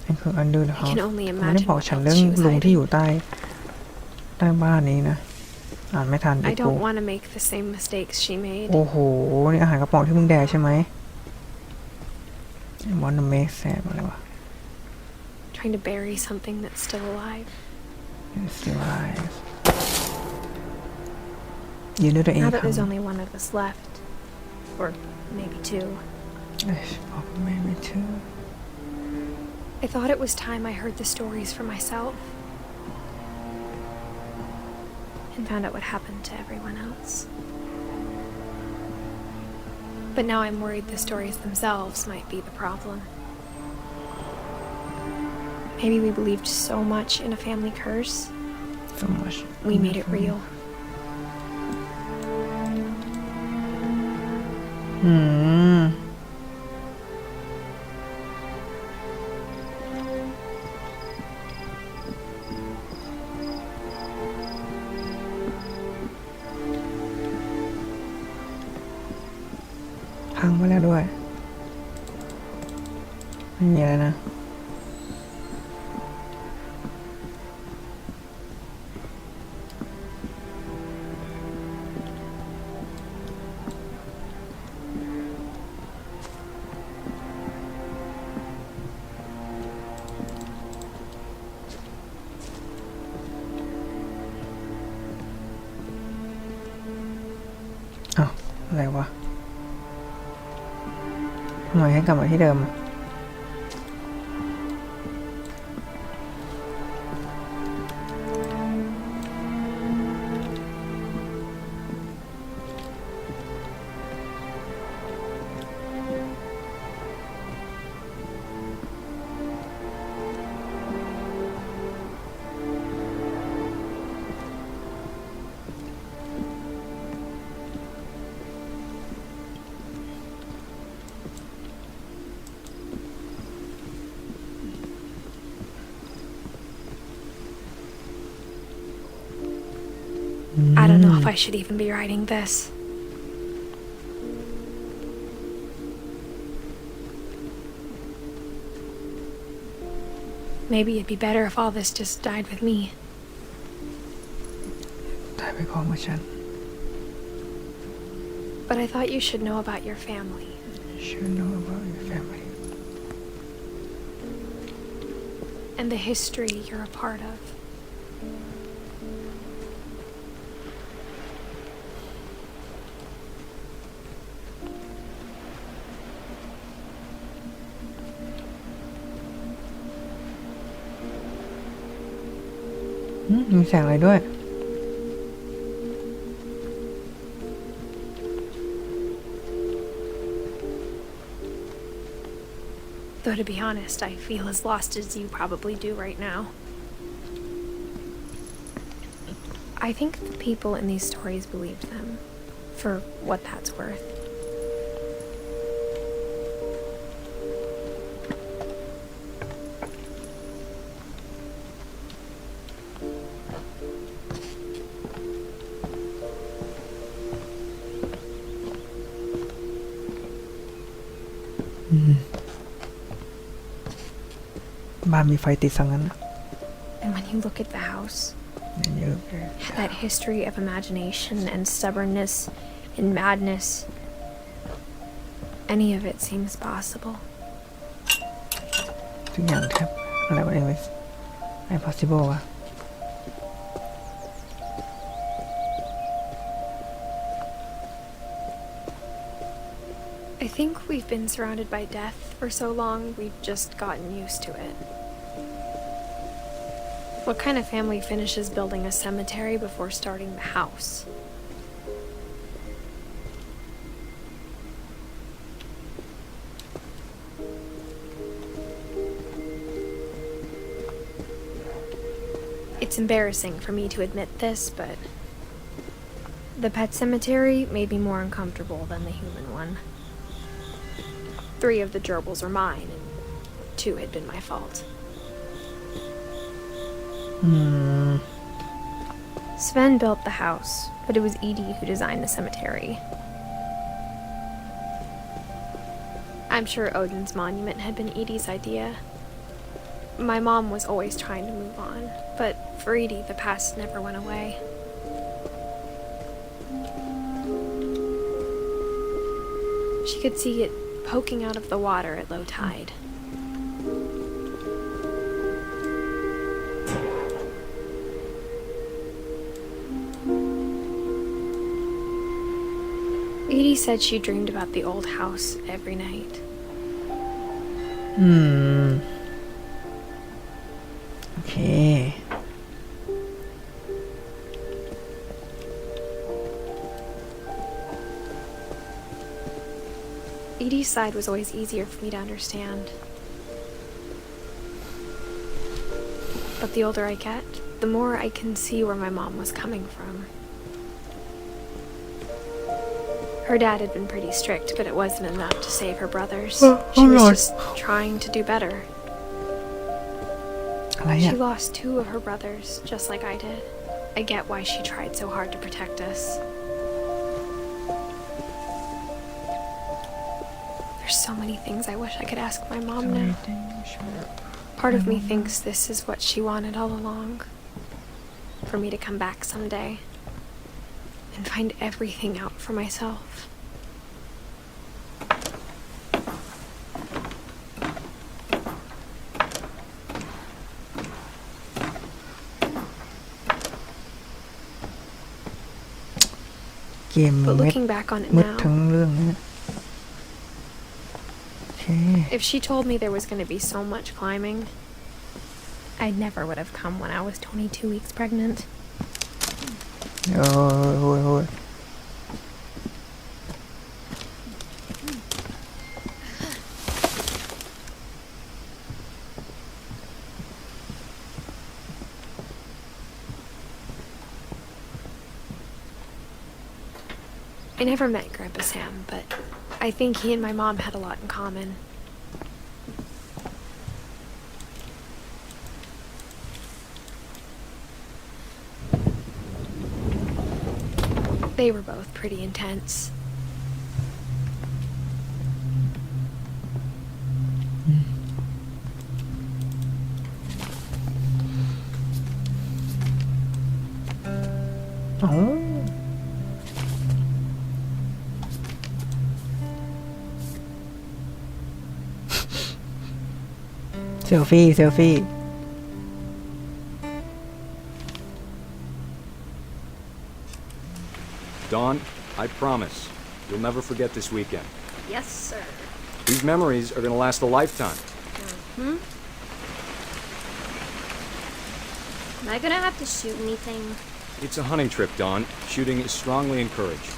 นั่นคือ under the I house can only ไม่ได้ imagine บอก what ฉัน else เรื่อง she was ลุงที่อยู่ hiding. ใต้บ้านนี้นะ อ่านไม่ทันอี I กกู don't want to make the same mistakes she made. โอ้โห นี่อาหารกระป๋องที่มึงแดกใช่ไหม I wanna make sad อะไรวะ Trying to bury something that's still alive. It's still alive ยืนด้วยตัวเอง Now ค that รับ there's only one of us left, or maybe 2, maybe two I thought it was time I heard the stories for myself and found out what happened to everyone else. But now I'm worried the stories themselves might be the problem. Maybe we believed so much in a family curse, so much we made it real. พังไปแล้วด้วย ไม่มีอะไรนะ อ้าว อะไรวะทำไมให้กลับมาที่เดิม I don't know if I should even be writing this. Maybe it'd be better if all this just died with me. ตายไปพร้อมกับฉัน But I thought you should know about your family. should know about your family And the history you're a part of. Hmm, มีแสงอะไรด้วย Though to be honest, I feel as lost as you probably do right now. I think the people in these stories believed them, for what that's worth. Hmm. บ้านมีไฟติดสังนั้น And when you look at the house, เยอะ that history of imagination and stubbornness and madness, any of it seems possible. ทุกอย่างแทบอะไรวะ impossible วะ I I think we've been surrounded by death for so long, we've just gotten used to it. What kind of family finishes building a cemetery before starting the house? It's embarrassing for me to admit this, but the pet cemetery made me more uncomfortable than the human one. 3 of the gerbils are mine, and 2 had been my fault. Sven built the house, but it was Edie who designed the cemetery. I'm sure Odin's monument had been Edie's idea. My mom was always trying to move on, but for Edie, the past never went away. She could see it poking out of the water at low tide. Edie said she dreamed about the old house every night. Okay. Edie's side was always easier for me to understand. But the older I get, the more I can see where my mom was coming from. Her dad had been pretty strict, but it wasn't enough to save her brothers. She was just trying to do better. She lost 2 of her brothers, just like I did. I get why she tried so hard to protect us. There's so many things I wish I could ask my mom now. Part of me thinks this is what she wanted all along. For me to come back someday and find everything out for myself. But looking back on it now, if she told me there was going to be so much climbing, I never would have come when I was 22 weeks pregnant. I never met Grandpa Sam, but I think he and my mom had a lot in common. They were both pretty intense. Oh. Selfie. Dawn, I promise, you'll never forget this weekend. Yes, sir. These memories are gonna last a lifetime. Am I gonna have to shoot anything? It's a hunting trip, Dawn. Shooting is strongly encouraged.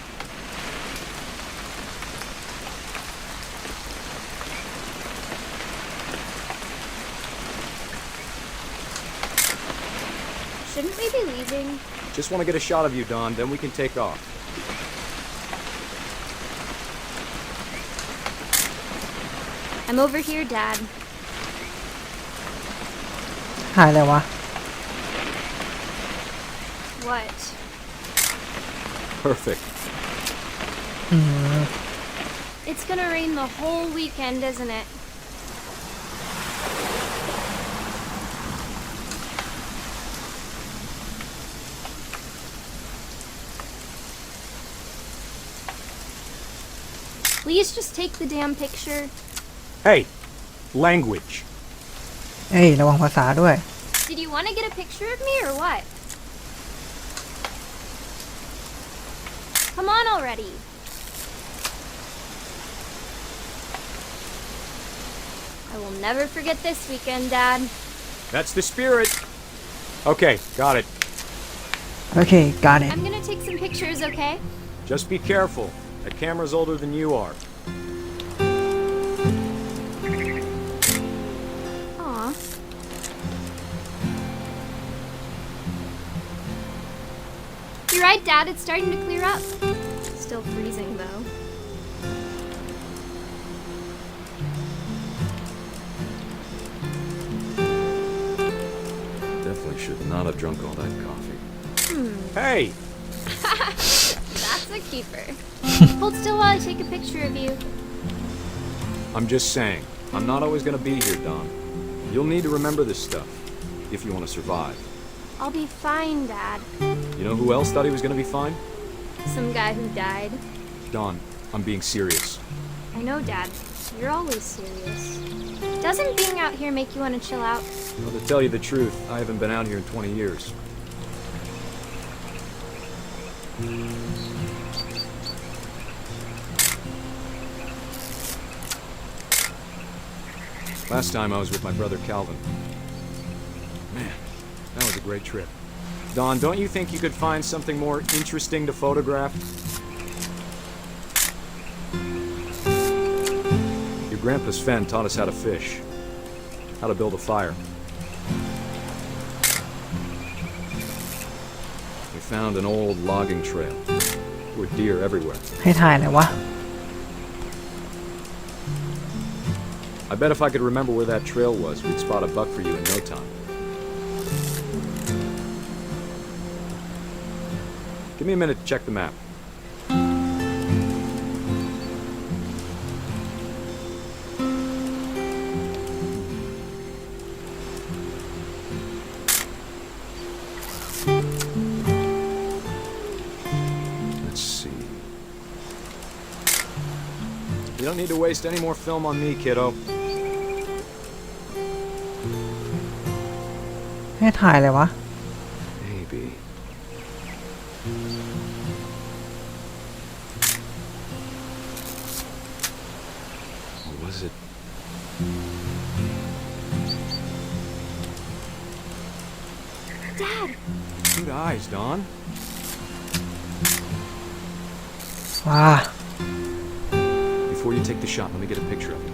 Shouldn't we be leaving? Just want to get a shot of you, Dawn, then we can take off. I'm over here, Dad. หายแล้ววะ What? Perfect. It's gonna rain the whole weekend, isn't it? Please just take the damn picture. Hey, language. เอ้ยระวังภาษาด้วย Did you want to get a picture of me or what? Come on already. I will never forget this weekend, Dad. That's the spirit. Okay, got it. Okay, got it. I'm gonna take some pictures, okay? Just be careful. That camera's older than you are. Aw. You're right, Dad. It's starting to clear up. Still freezing, though. Definitely should not have drunk all that coffee. Hey! That's a keeper. Hold still while I take a picture of you. I'm just saying, I'm not always gonna be here, Don. You'll need to remember this stuff, if you want to survive. I'll be fine, Dad. You know who else thought he was gonna be fine? Some guy who died. Don, I'm being serious. I know, Dad. You're always serious. Doesn't being out here make you want to chill out? Well, to tell you the truth, I haven't been out here in 20 years. Last time I was with my brother Calvin. Man, that was a great trip. Don, don't you think you could find something more interesting to photograph? Your grandpa Sven taught us how to fish, how to build a fire. We found an old logging trail. There were deer everywhere. ให้ถ่ายอะไรวะ I bet if I could remember where that trail was, we'd spot a buck for you in no time. Give me a minute to check the map. Let's see. You don't need to waste any more film on me, kiddo. ให้ถ่ายอะไรวะ Maybe. Or was it? Dad! Good eyes, Don. ว้า Before you take the shot, let me get a picture of you.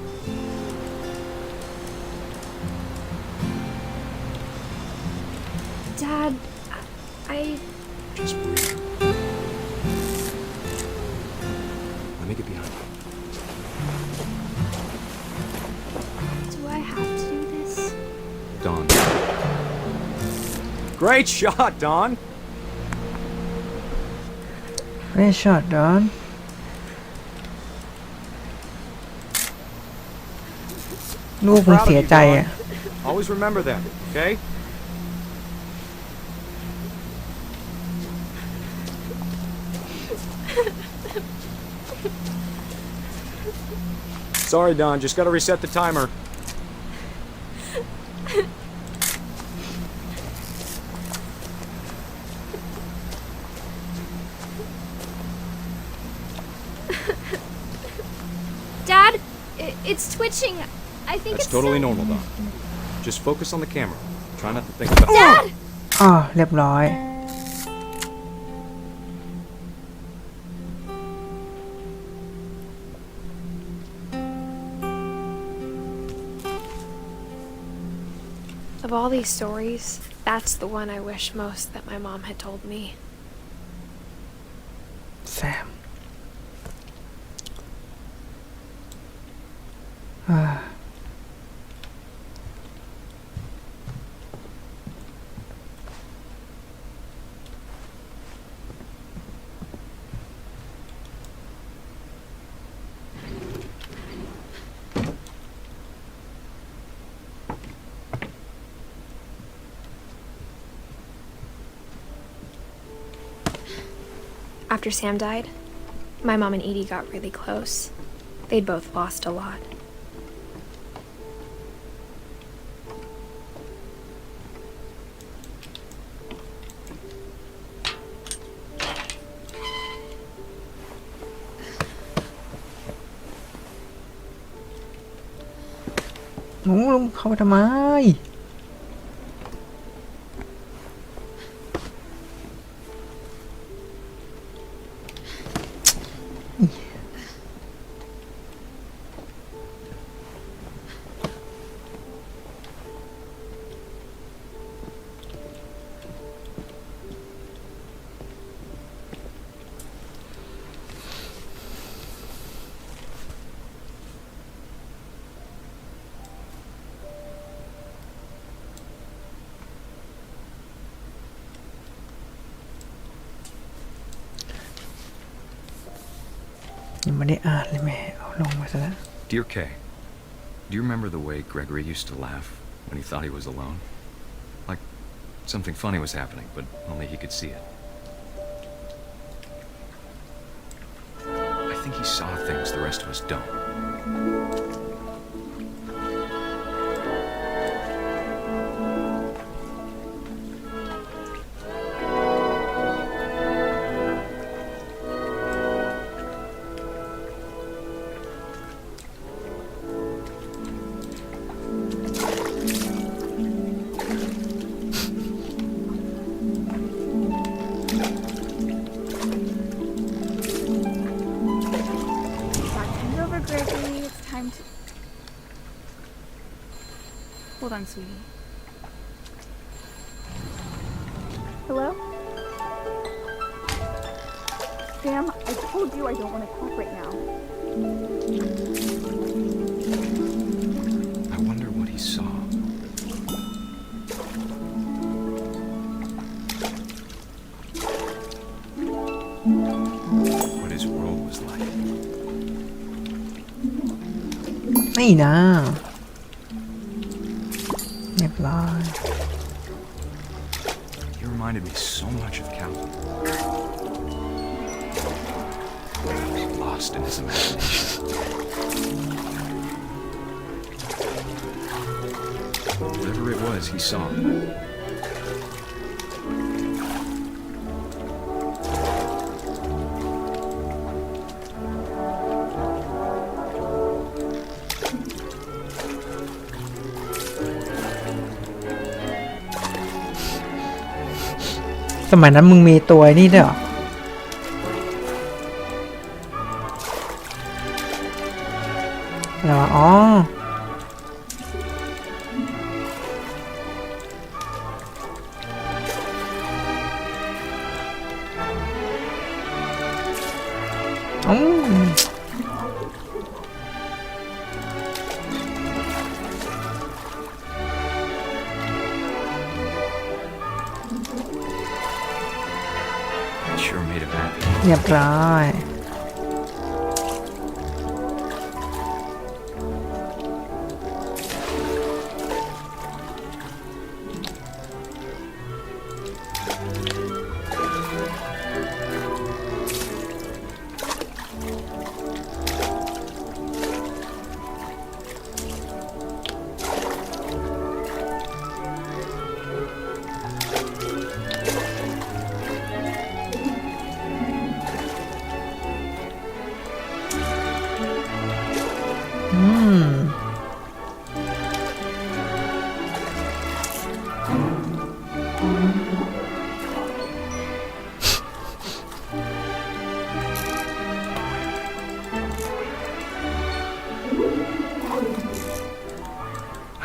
Dad, I... Just breathe. Let me get behind you. Do I have to do this? Don. Great shot, Don. Great shot Donลูกมึง Proud of เสีย you, ใจอ่ะ Don. Always remember that, okay? Sorry, Don. Just gotta reset the timer. Dad, it's twitching. I think That's it's totally so- normal, Don. Just focus on the camera. Try not to think about. Dad! อ๋อเรียบร้อย Of all these stories, that's the one I wish most that my mom had told me. แซมอ่า After Sam died, my mom and Edie got really close. They'd both lost a lot. งูลงเข้าไปทำไมยังไม่ได้อ่านเลยแม่เอาลงมาซะแล้ว Dear Kay, do you remember the way Gregory used to laugh when he thought he was alone? Like something funny was happening, but only he could see it. I think he saw things the rest of us don't. Gregory, it's time to... Hold on, sweetie. Hello? Sam, I told you I don't want to talk right now. I wonder what he saw. What his world was like. ไม่นะเรียบร้อย He reminded me so much of Calvin. Lost in his imagination. Whatever it was, he saw.สมัยนั้นมึงมีตัวนี่ด้วยเหรออะไรวะอ๋ออืมSure made him happy. เรียบร้อย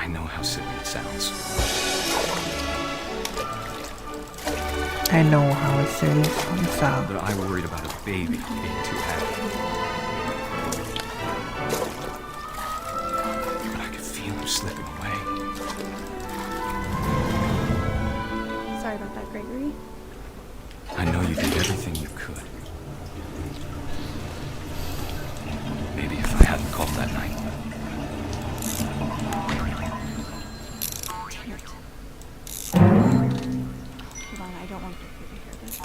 I know how silly it sounds. I know how it sounds. But I worried about a baby being too happy. But I could feel him slipping away. Sorry about that, Gregory. I know you did everything you could. Maybe if I hadn't called that night. Damn it. Hold on, I don't want to hear this.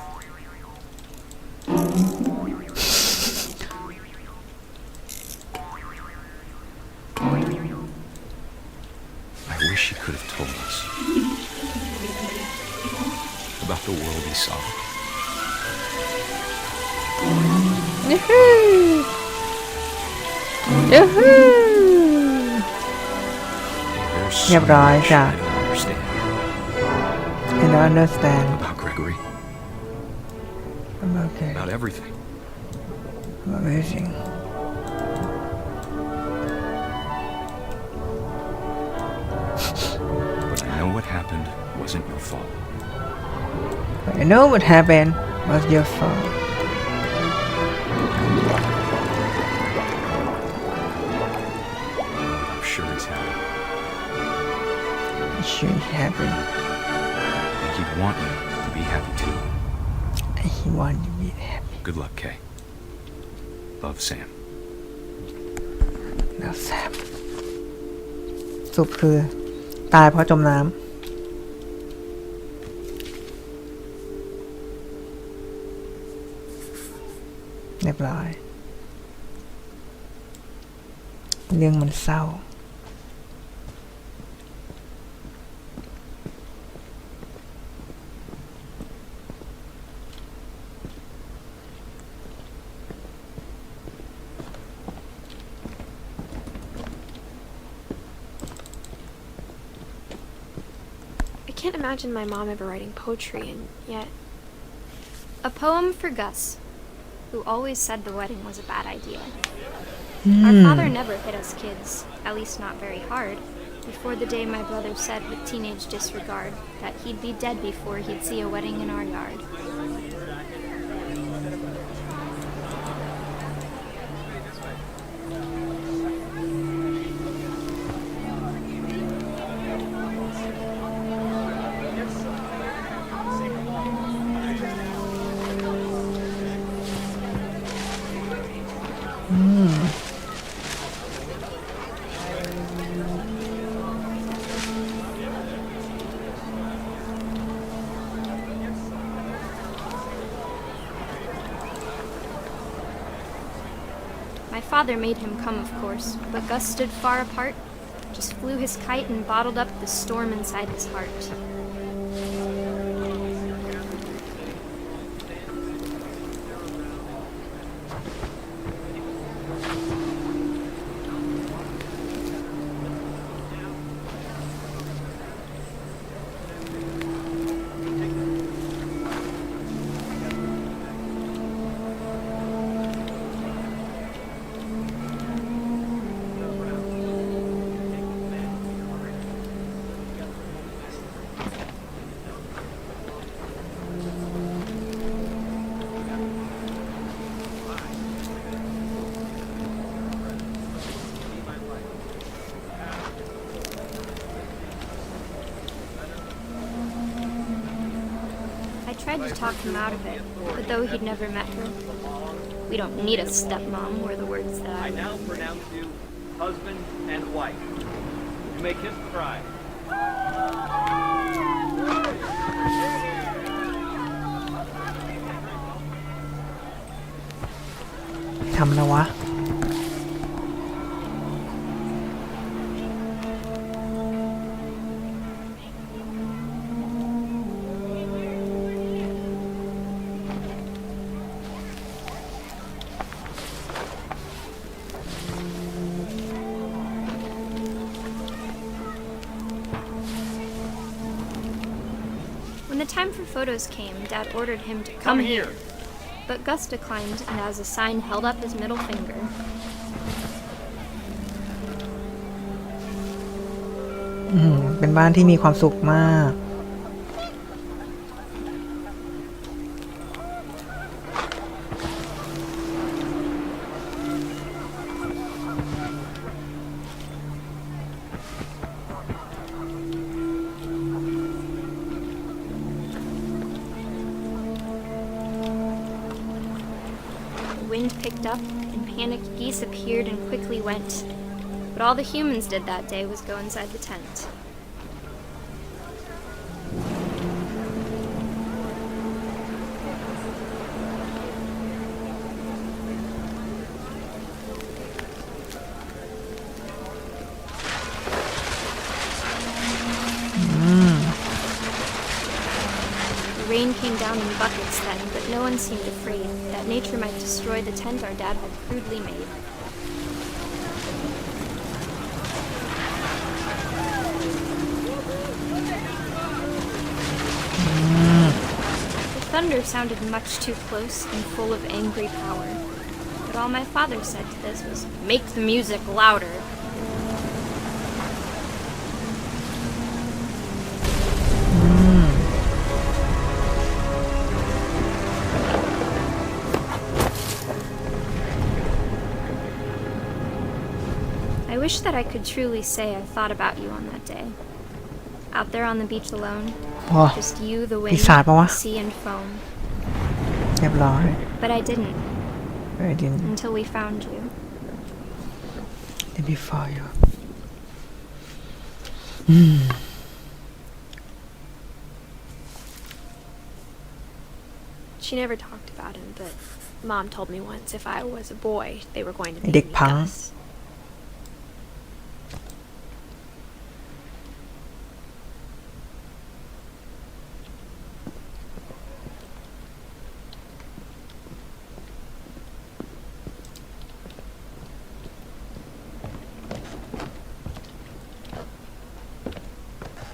I wish he could have told us about the world he saw. Yahoo! Yahoo! เรียบร้อยจ้ะ I don't understand. I don't understand About Gregory. okay About everything. amazing But I know what happened wasn't your fault. I know what happened was your fault I'm sure he's happy. sure he's happy And he'd want you to be happy too. he want to be happy Good luck, Kay. Love, Sam. แล้วแซมสรุปคือตายเพราะจมน้ำเรียบร้อยเรื่องมันเศร้า I can't imagine my mom ever writing poetry, and yet... A poem for Gus, who always said the wedding was a bad idea. Our father never hit us kids, at least not very hard, before the day my brother said with teenage disregard that he'd be dead before he'd see a wedding in our yard. My father made him come, of course, but Gus stood far apart, just flew his kite and bottled up the storm inside his heart. I tried to talk him out of it, but though he'd never met her, we don't need a stepmom were the words that I now pronounce you husband and wife. You may kiss the bride. ทำนะวะ When the time for photos came, Dad ordered him to come here. But Gus declined and as a sign held up his middle finger. เป็นบ้านที่มีความสุขมาก The wind picked up and panicked geese appeared and quickly went. But all the humans did that day was go inside the tent. The rain came down in buckets then, but no one seemed afraid that nature might destroy the tent our dad had crudely made. thunder sounded much too close and full of angry power. But all my father said to this was, "Make the music louder." I wish that I could truly say I thought about you on that day. Out there on the beach alone, โอ้ just you, the ปี wind, ศาจปะวะ the sea, and foam. เรียบร้อย But I didn't I didn't until we found you. before you She never talked about him, but Mom told me once if I was a boy, they were going to name เด็ก me พัง Gus.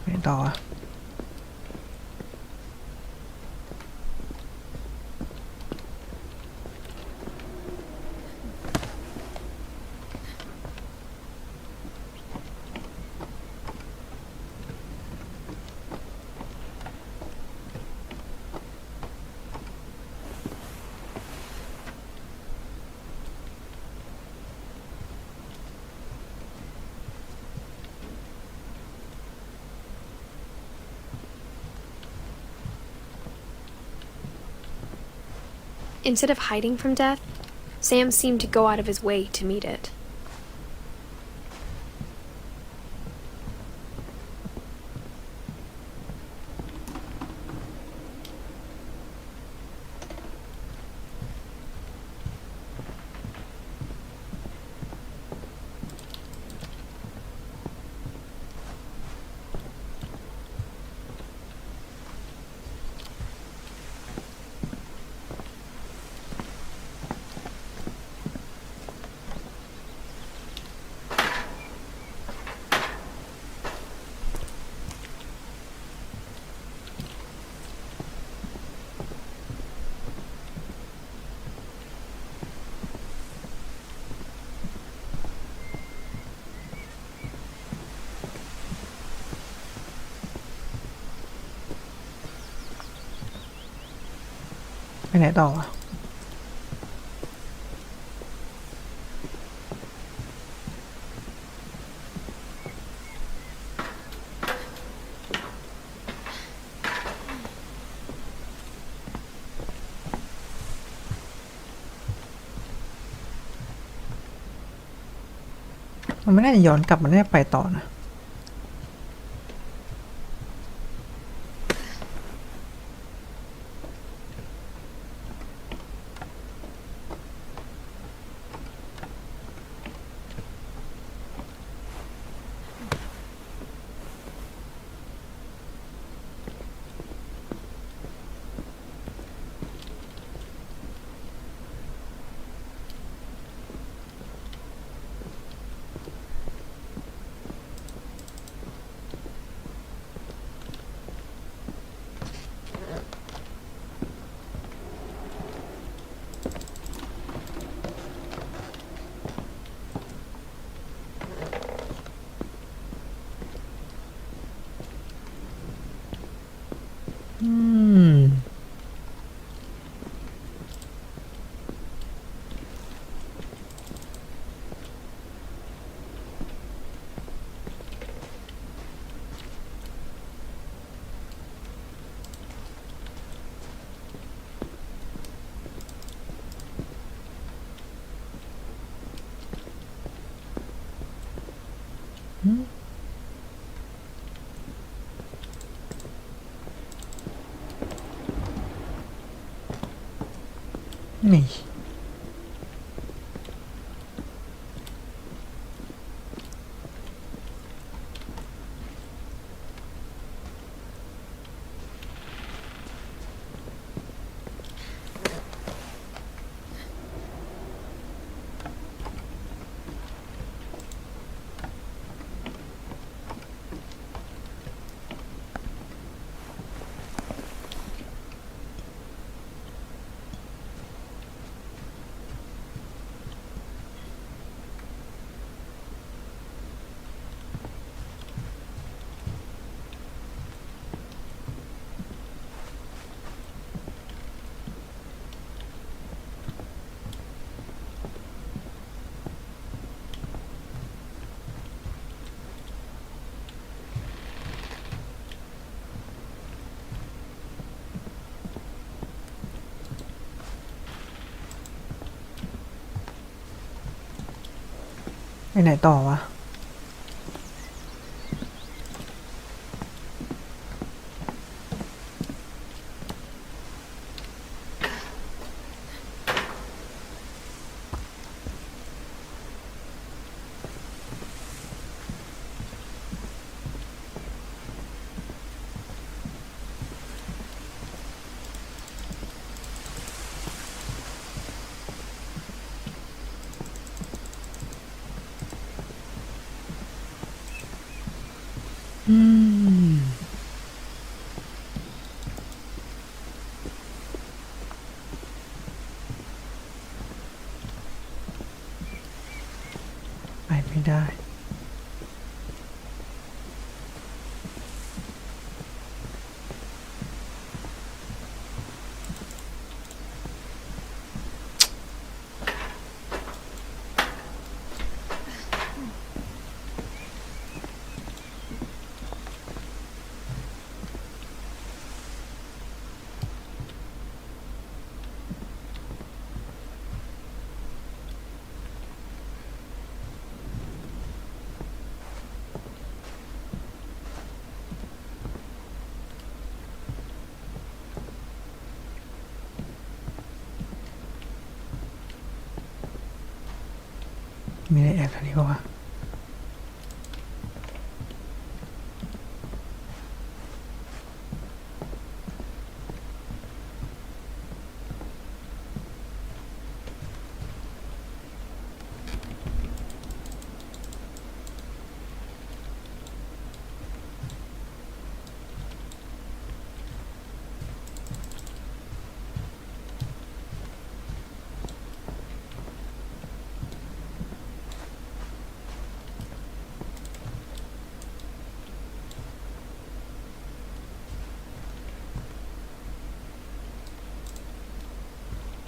ไปต่อ Instead of hiding from death, Sam seemed to go out of his way to meet it.ไปไหนต่อวะ มันไม่น่าจะย้อนกลับมันน่าจะไปต่อนะ นี่ อ ไหนต่อวะ ไปไม่ได้ มีอะไรแอบแถวนี้ปะวะ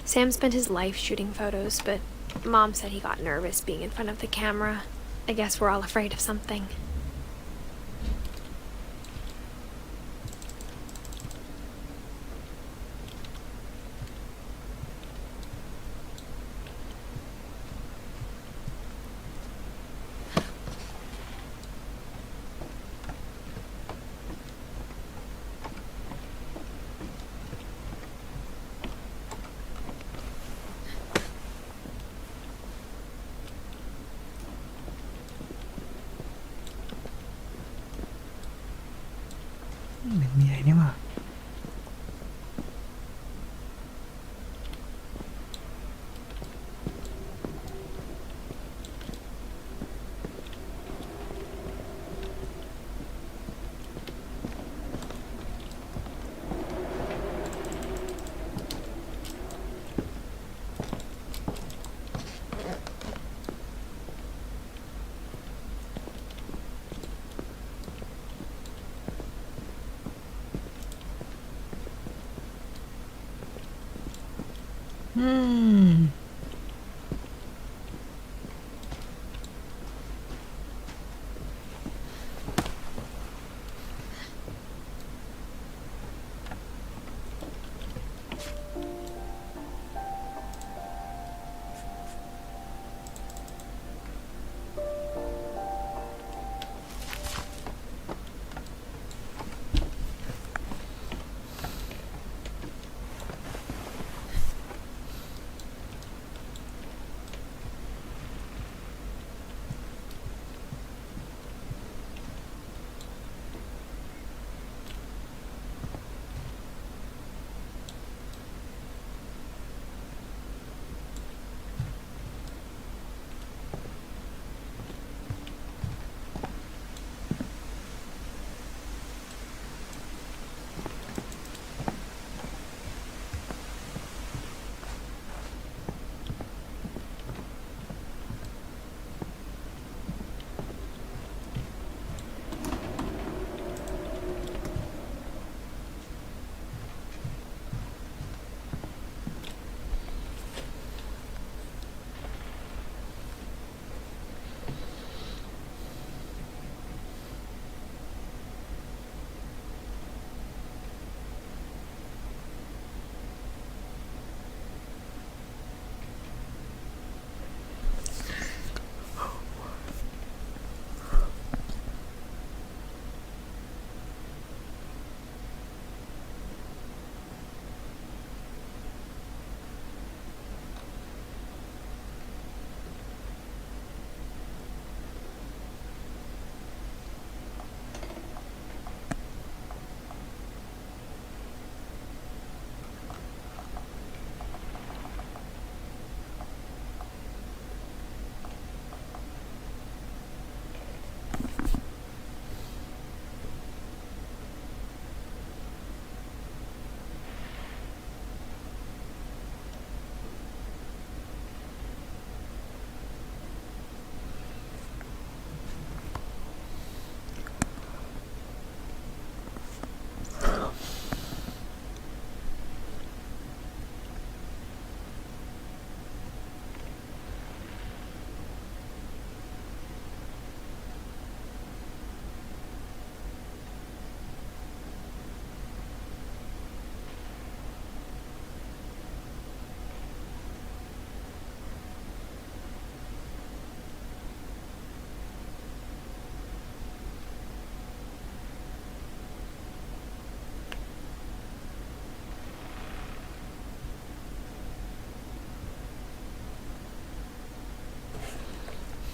Sam spent his life shooting photos, but Mom said he got nervous being in front of the camera. I guess we're all afraid of something.มันมีอะไรนี่หว่า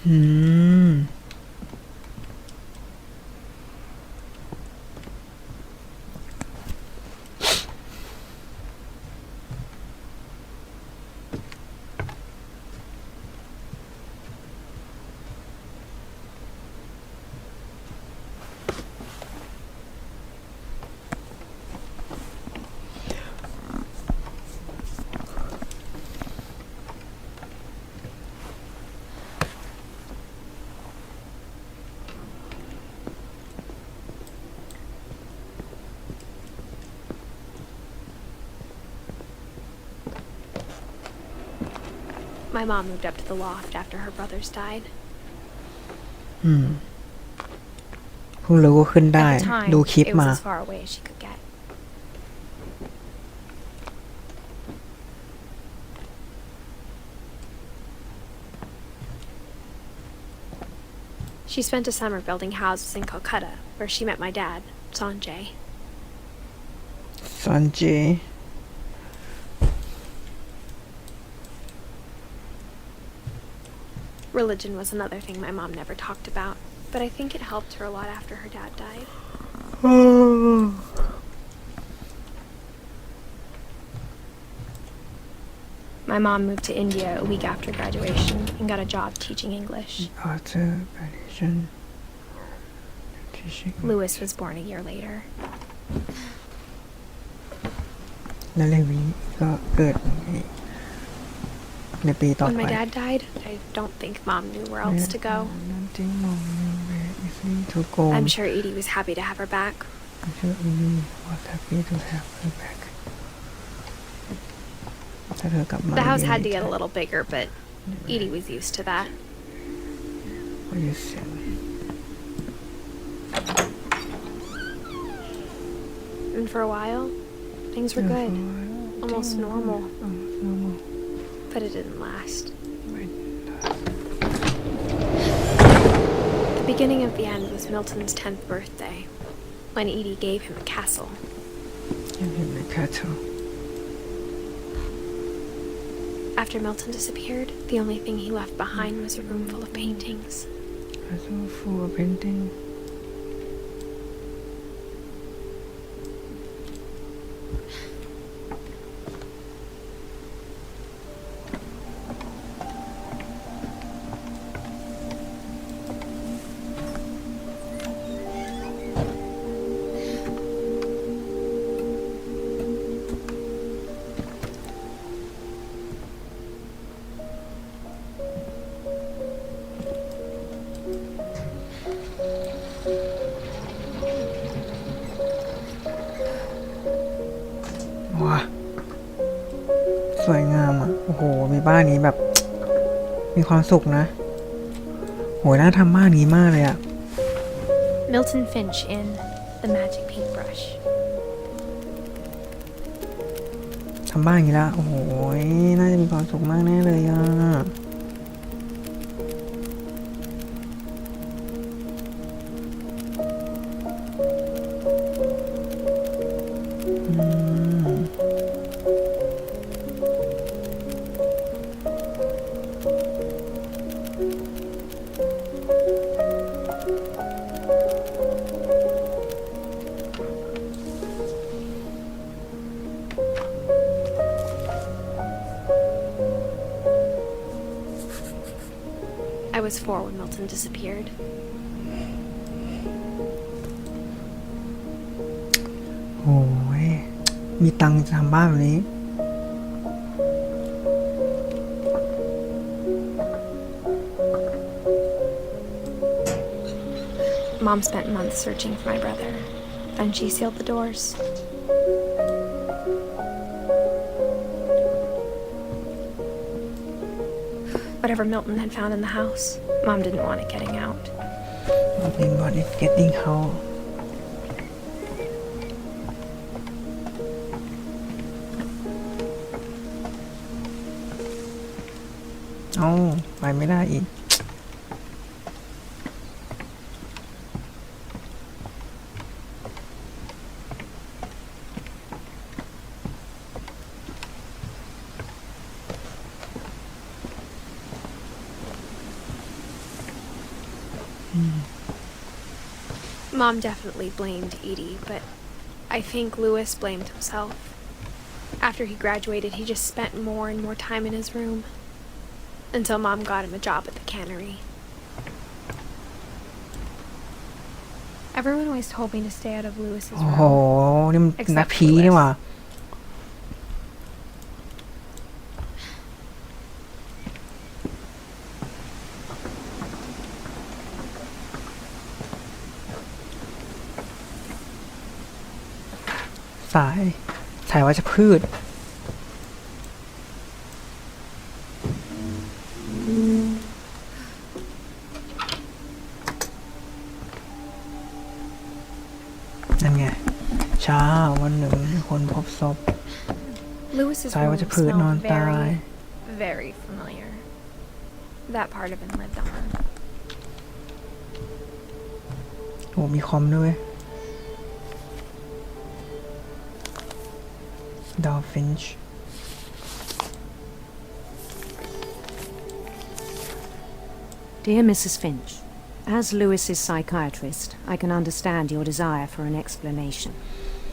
อืม My mom moved up to the loft after her brothers died. อืมเพิ่งรู้ว่าขึ้นได้ At the time, ดูคลิป it was มา as far away as she could get. She spent a summer building houses in Calcutta, where she met my dad, Sanjay. ซันเจ Religion was another thing my mom never talked about, but I think it helped her a lot after her dad died. My mom moved to India a week after graduation and got a job teaching English. after graduation teaching Lewis was born a year later. แล้วเลวีก็เกิดในปีต่อ When ไป my dad died, I don't think mom knew where else to go. I'm sure Edie was happy to have her back. I'm sure Edie was happy to have her back ถ้าเธอกลับมา The house had to get a little bigger, but Edie was used to that. What you say? And for a while, things were good. Almost normal. But it didn't last. The beginning of the end was Milton's 10th birthday, when Edie gave him a castle. After Milton disappeared, the only thing he left behind was a room full of paintings. Castle full of painting.ว้าสวยงามอ่ะ โอ้โห มีบ้านนี้แบบ มีความสุขนะ โห น่าทำบ้านนี้มากเลยอ่ะ Milton Finch in The Magic Paintbrush. ทำบ้านอย่างนี้ละโอ้โห น่าจะมีความสุขมากแน่เลยอ่ะ I was 4 when Milton disappeared. โอ้ย มีตังค์จะทำบ้านแบบนี้ Mom spent months searching for my brother. Then she sealed the doors. Whatever Milton had found in the house, Mom didn't want it getting out. Didn't want it getting out. เอ้าไปไม่ได้อีก Mom definitely blamed Edie, but I think Louis blamed himself. After he graduated, he just spent more and more time in his room. Until Mom got him a job at the cannery. Everyone always told me to stay out of Louis's โอ้โห room. นี่มันนักผีนี่หว่าสายวัชพืชนั่นไงเช้าวันหนึ่งมีคนพบศพ Louis's สาย room วัชพืชนอน smelled ตาย very familiar. That part of him lived on. โอ้มีคอมด้วยดาวฟินช์ Dear Mrs. Finch, as Lewis's psychiatrist, I can understand your desire for an explanation.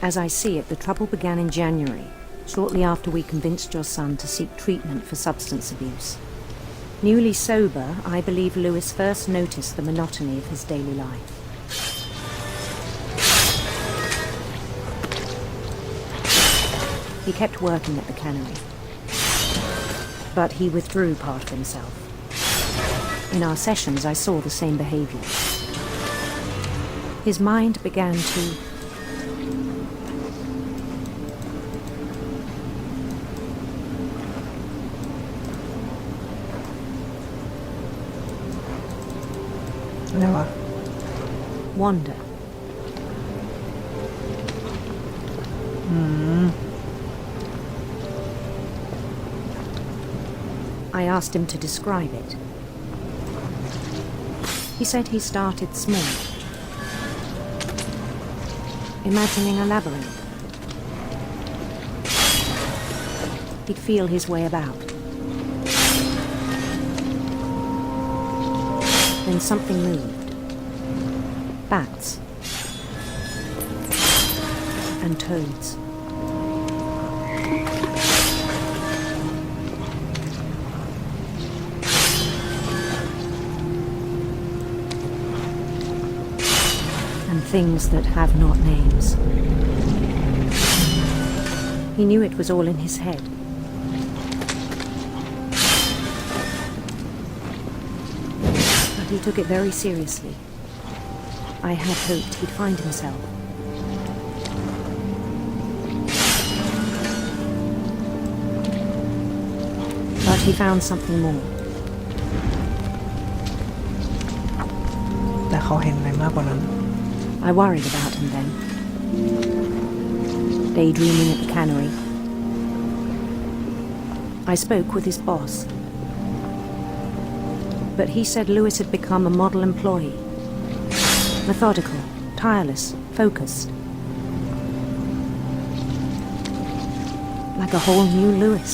As I see it, the trouble began in January, shortly after we convinced your son to seek treatment for substance abuse. Newly sober, I believe Lewis first noticed the monotony of his daily life. He kept working at the cannery, but he withdrew part of himself. In our sessions, I saw the same behavior. His mind began to wander. I asked him to describe it. He said he started small, imagining a labyrinth. He'd feel his way about. Then something moved. Bats and toads. And things that have not names. He knew it was all in his head. But he took it very seriously. I had hoped he'd find himself. But he found something more. แต่เขาเห็นอะไรมากกว่านั้น I worried about him then. Daydreaming at the cannery. I spoke with his boss. But he said Lewis had become a model employee. Methodical, tireless, focused. Like a whole new Lewis.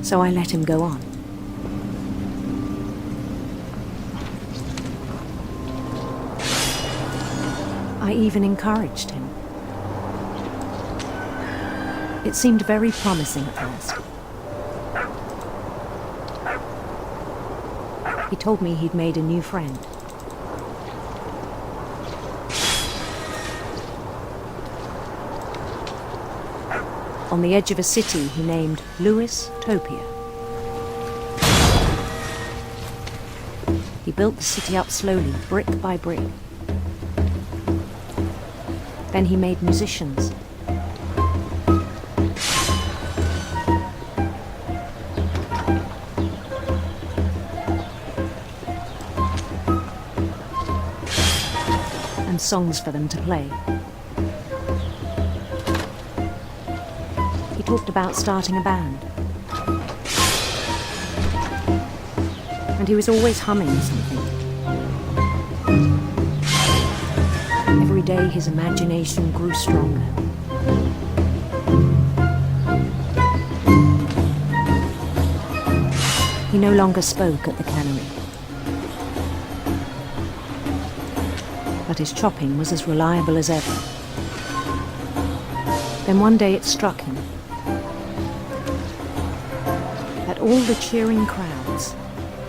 So I let him go on. I even encouraged him. It seemed very promising at first. He told me he'd made a new friend. On the edge of a city he named Lewis Topia. He built the city up slowly, brick by brick. Then he made musicians. And songs for them to play. He talked about starting a band. And he was always humming something. Every day his imagination grew stronger. He no longer spoke at the cannery. but his chopping was as reliable as ever. Then one day it struck him that all the cheering crowds,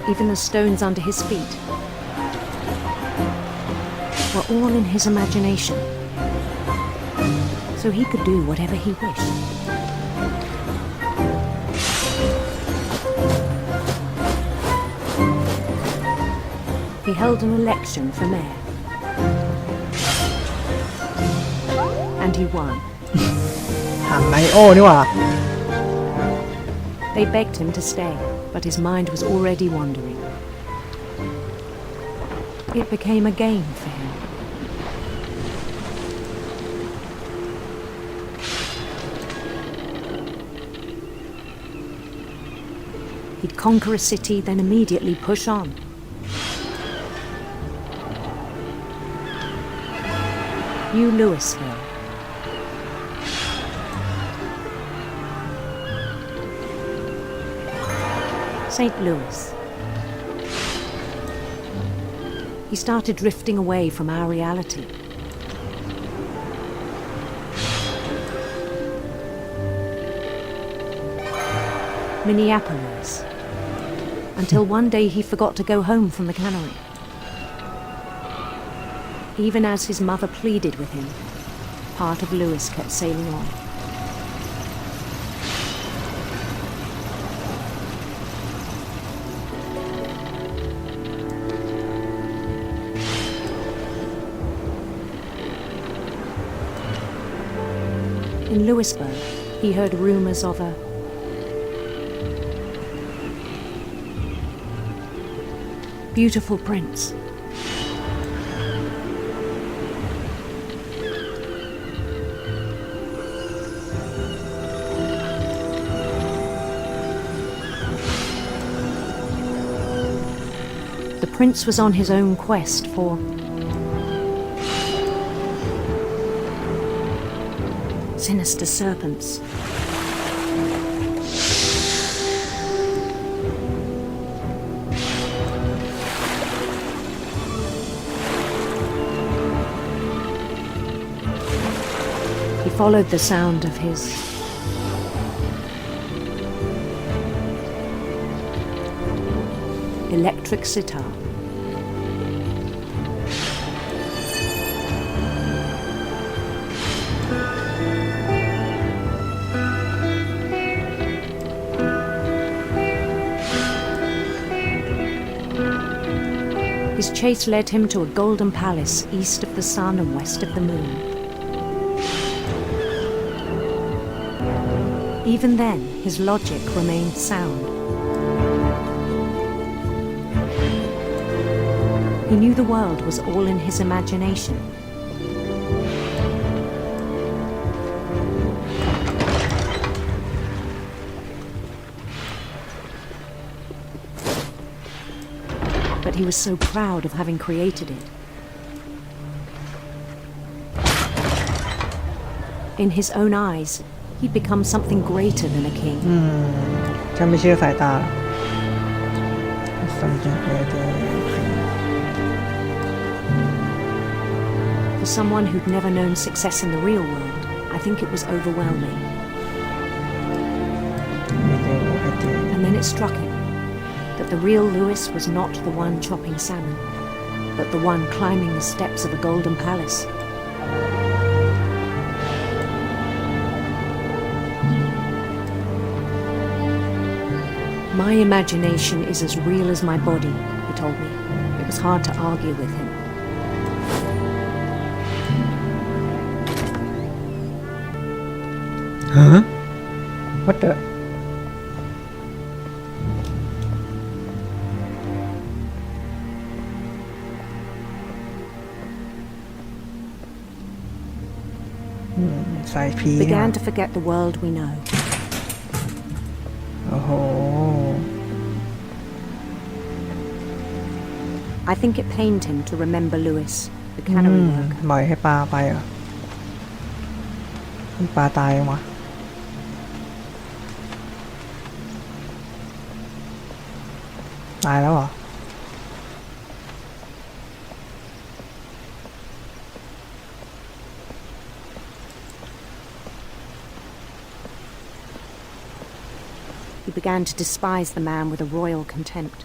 even the stones under his feet, were all in his imagination, so he could do whatever he wished. He held an election for mayor, and he won. หางไนโอนี่หว่า They begged him to stay, but his mind was already wandering. It became a game for him. He'd conquer a city, then immediately push on. New Louisville. St. Louis. He started drifting away from our reality. Minneapolis. Until one day he forgot to go home from the cannery. Even as his mother pleaded with him, part of Louis kept sailing on. In Louisburg, he heard rumors of a beautiful prince. The prince was on his own quest for sinister serpents. He followed the sound of his electric sitar. His chase led him to a golden palace east of the sun and west of the moon. Even then, his logic remained sound. He knew the world was all in his imagination. But he was so proud of having created it. In his own eyes, he'd become something greater than a king. ฉันไม่เชื่อสายตา Something greater. For someone who'd never known success in the real world, I think it was overwhelming. And then it struck him that the real Louis was not the one chopping salmon, but the one climbing the steps of a golden palace. My imagination is as real as my body, he told me. It was hard to argue with him. Huh? What the? Began to forget the world we know. Oh. I think it pained him to remember Louis, the cannery worker. ปล่อยให้ปลาไปเหรอปลาตายยังวะตายแล้วเหรอ who began to despise the man with a royal contempt.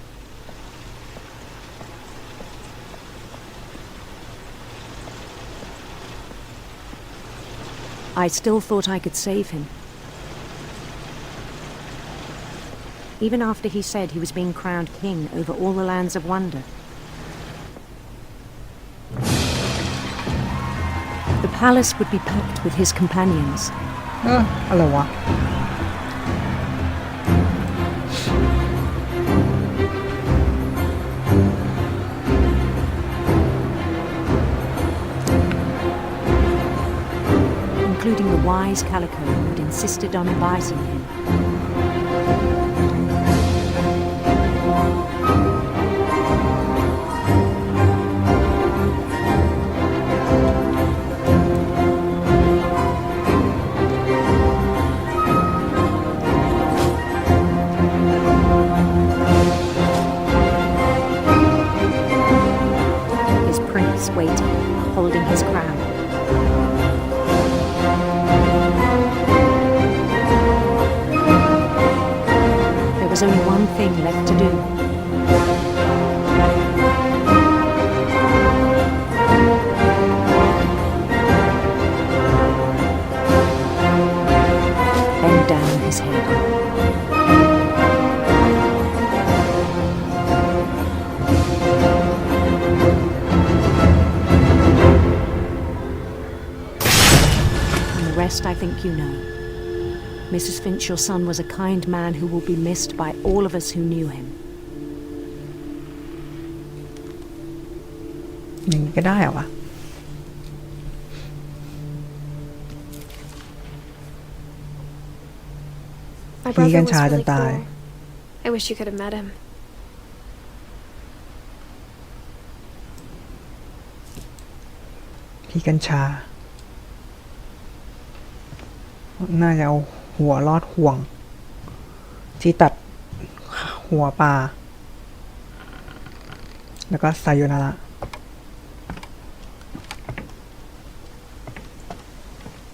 I still thought I could save him. Even after he said he was being crowned king over all the lands of wonder. The palace would be packed with his companions. อะไรวะ including the wise Calico who'd insisted on advising him. His prince waited, holding his crown. There was only one thing left to do. Bend down his head. And the rest I think you know. Mrs. Finch, your son was a kind man who will be missed by all of us who knew him. อย่างนี้ก็ได้เหรอวะ My brother was พี่กัญชาจน really ตาย cool. I wish you could have met him. พี่กัญชา น่าจะเอาหัวลอดห่วง ที่ตัดหัวปลา แล้วก็ไซโยนาระ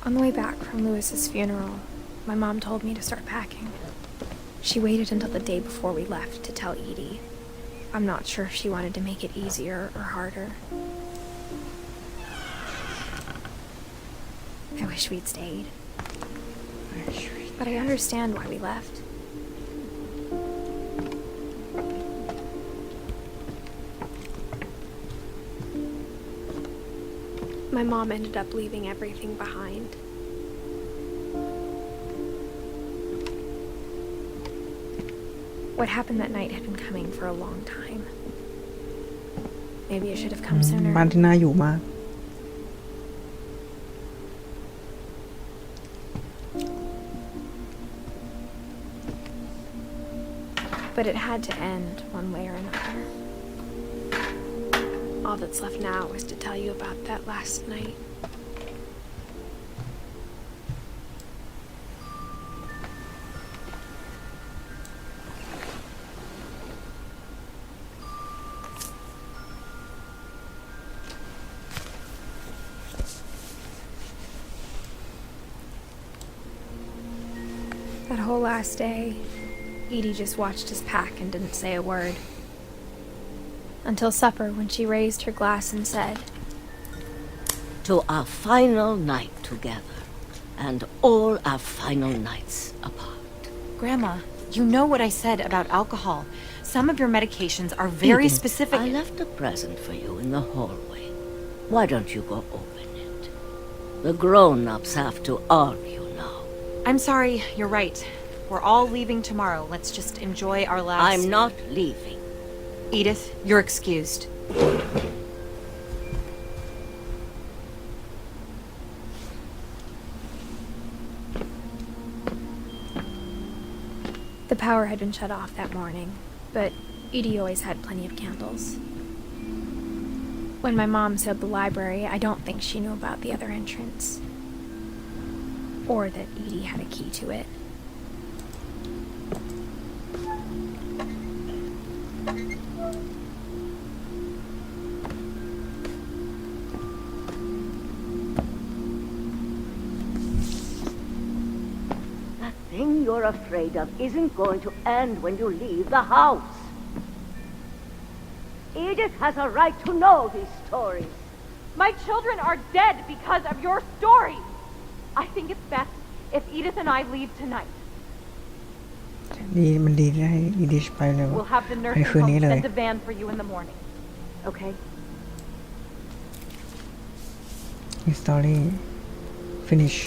On the way back from Lewis's funeral, my mom told me to start packing. She waited until the day before we left to tell Edie. I'm not sure if she wanted to make it easier or harder. I wish we'd stayed. But I understand why we left. My mom ended up leaving everything behind. What happened that night had been coming for a long time. Maybe it should have come sooner. บ้านที่น่าอยู่มาก But it had to end one way or another. All that's left now is to tell you about that last night. That whole last day, Edie just watched us pack and didn't say a word. Until supper, when she raised her glass and said, "To our final night together, and all our final nights apart." Grandma, you know what I said about alcohol. Some of your medications are very Edith, specific. I left a present for you in the hallway. Why don't you go open it? The grown-ups have to argue now. I'm sorry, you're right. We're all leaving tomorrow. Let's just enjoy our last... I'm not leaving. Edith, you're excused. The power had been shut off that morning, but Edie always had plenty of candles. When my mom sealed the library, I don't think she knew about the other entrance. Or that Edie had a key to it. That thing you're afraid of isn't going to end when you leave the house. Edith has a right to know these stories. My children are dead because of your story. I think it's best if Edith and I leave tonight. ดีมันดีได้อีดิชไปเลย We'll have the ไป nursing คืน home นี้เลย send a van for you in the morning. Okay? Story finish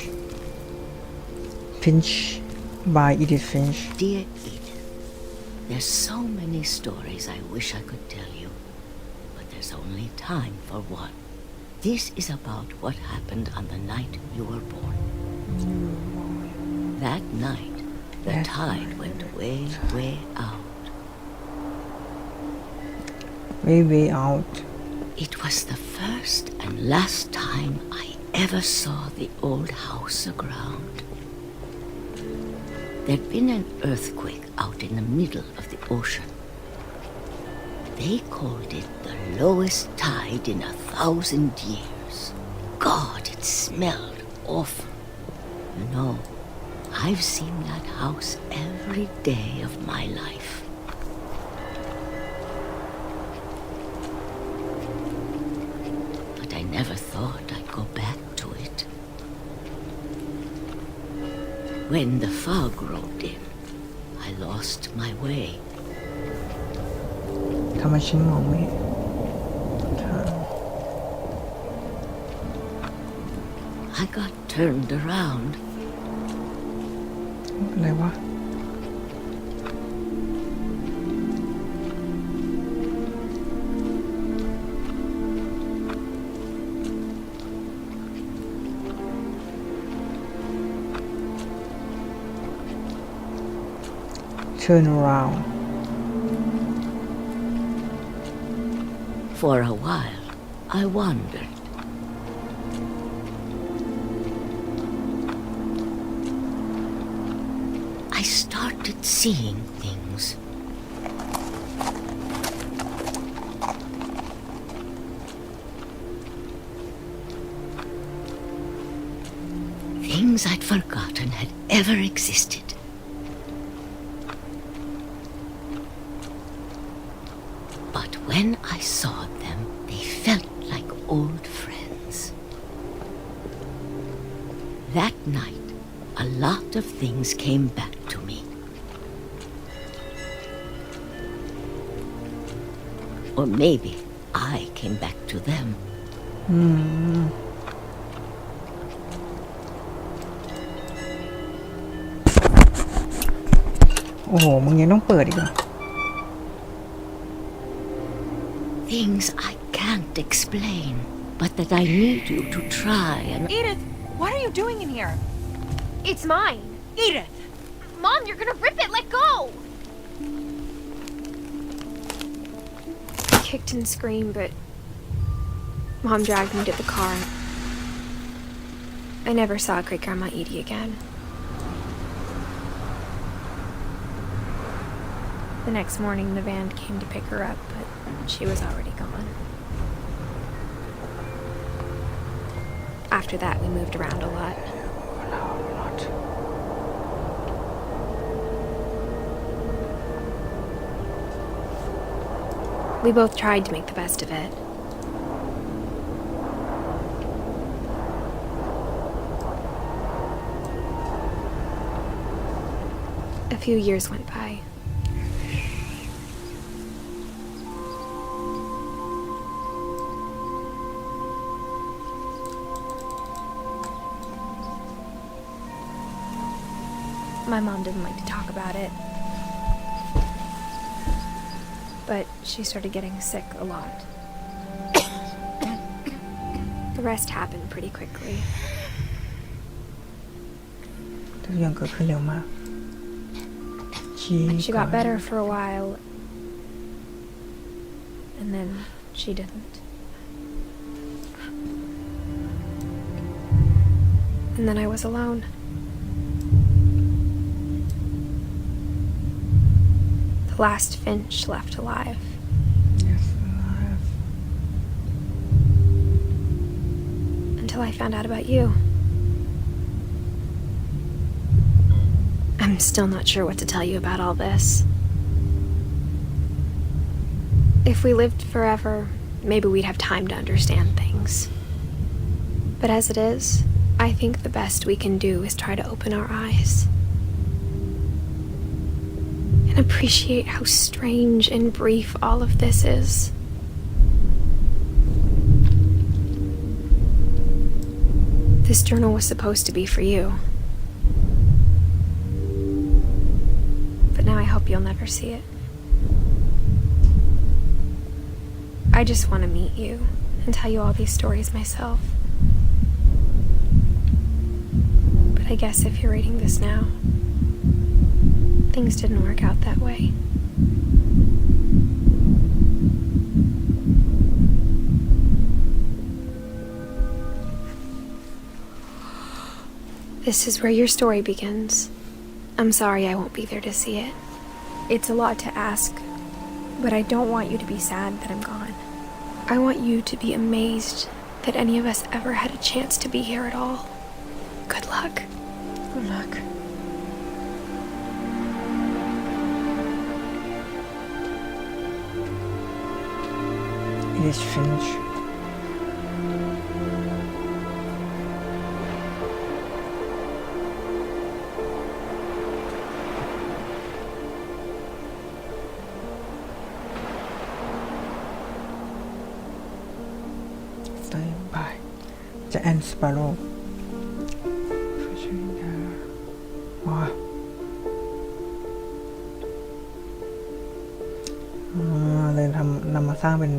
Finch by Edith Finch. Dear Edith, there's so many stories I wish I could tell you, but there's only time for one. This is about what happened on the night you were born. That night, the tide went way, way out. Way out. It was the first and last time I ever saw the old house aground. There'd been an earthquake out in the middle of the ocean. They called it the lowest tide in 1,000 years. God, it smelled awful. You know, I've seen that house every day of my life. But I never thought I'd go back to it. When the fog rolled in, I lost my way. ทำไมฉันมองไม่เห็น I got turned around. อะไรวะ Turn around. For a while, I wondered. I started seeing things. Things I'd forgotten had ever existed. But when I saw them, they felt like old friends. That night, a lot of things came back to me. Or maybe I came back to them. โอ้โห มึงยังต้องเปิดอีกเหรอ Things I can't explain, but that I need you to try and... Edith, what are you doing in here? It's mine. Edith! Mom, you're gonna rip it. Let go. I kicked and screamed, but Mom dragged me to the car. I never saw Great Grandma Edie again. The next morning, the van came to pick her up, but she was already gone. After that, we moved around a lot. We both tried to make the best of it. A few years went by. My mom didn't like to talk about it. But she started getting sick a lot. The rest happened pretty quickly. ทุกอย่างเกิดขึ้นเร็วมาก She got better for a while. And then she didn't. And then I was alone. The last Finch left alive. Yes, alive. Until I found out about you. I'm still not sure what to tell you about all this. If we lived forever, maybe we'd have time to understand things. But as it is, I think the best we can do is try to open our eyes and appreciate how strange and brief all of this is. This journal was supposed to be for you. But now I hope you'll never see it. I just want to meet you and tell you all these stories myself. But I guess if you're reading this now, things didn't work out that way. This is where your story begins. I'm sorry I won't be there to see it. It's a lot to ask, but I don't want you to be sad that I'm gone. I want you to be amazed that any of us ever had a chance to be here at all. Good luck. Good luck. Edith Finch. Stand by. Jack Sparrow.ว้าวเลยนำมาสร้างเป็น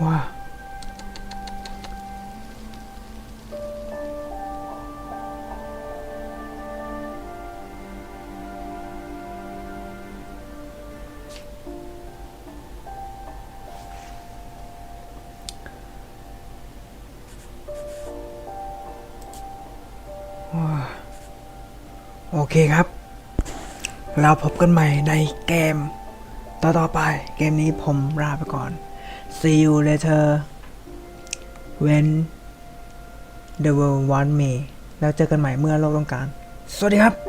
ว้าโอเคครับ เราพบกันใหม่ในเกมต่อๆไป เกมนี้ผมลาไปก่อน See you later when the world want me แล้วเจอกันใหม่เมื่อโลกต้องการ สวัสดีครับ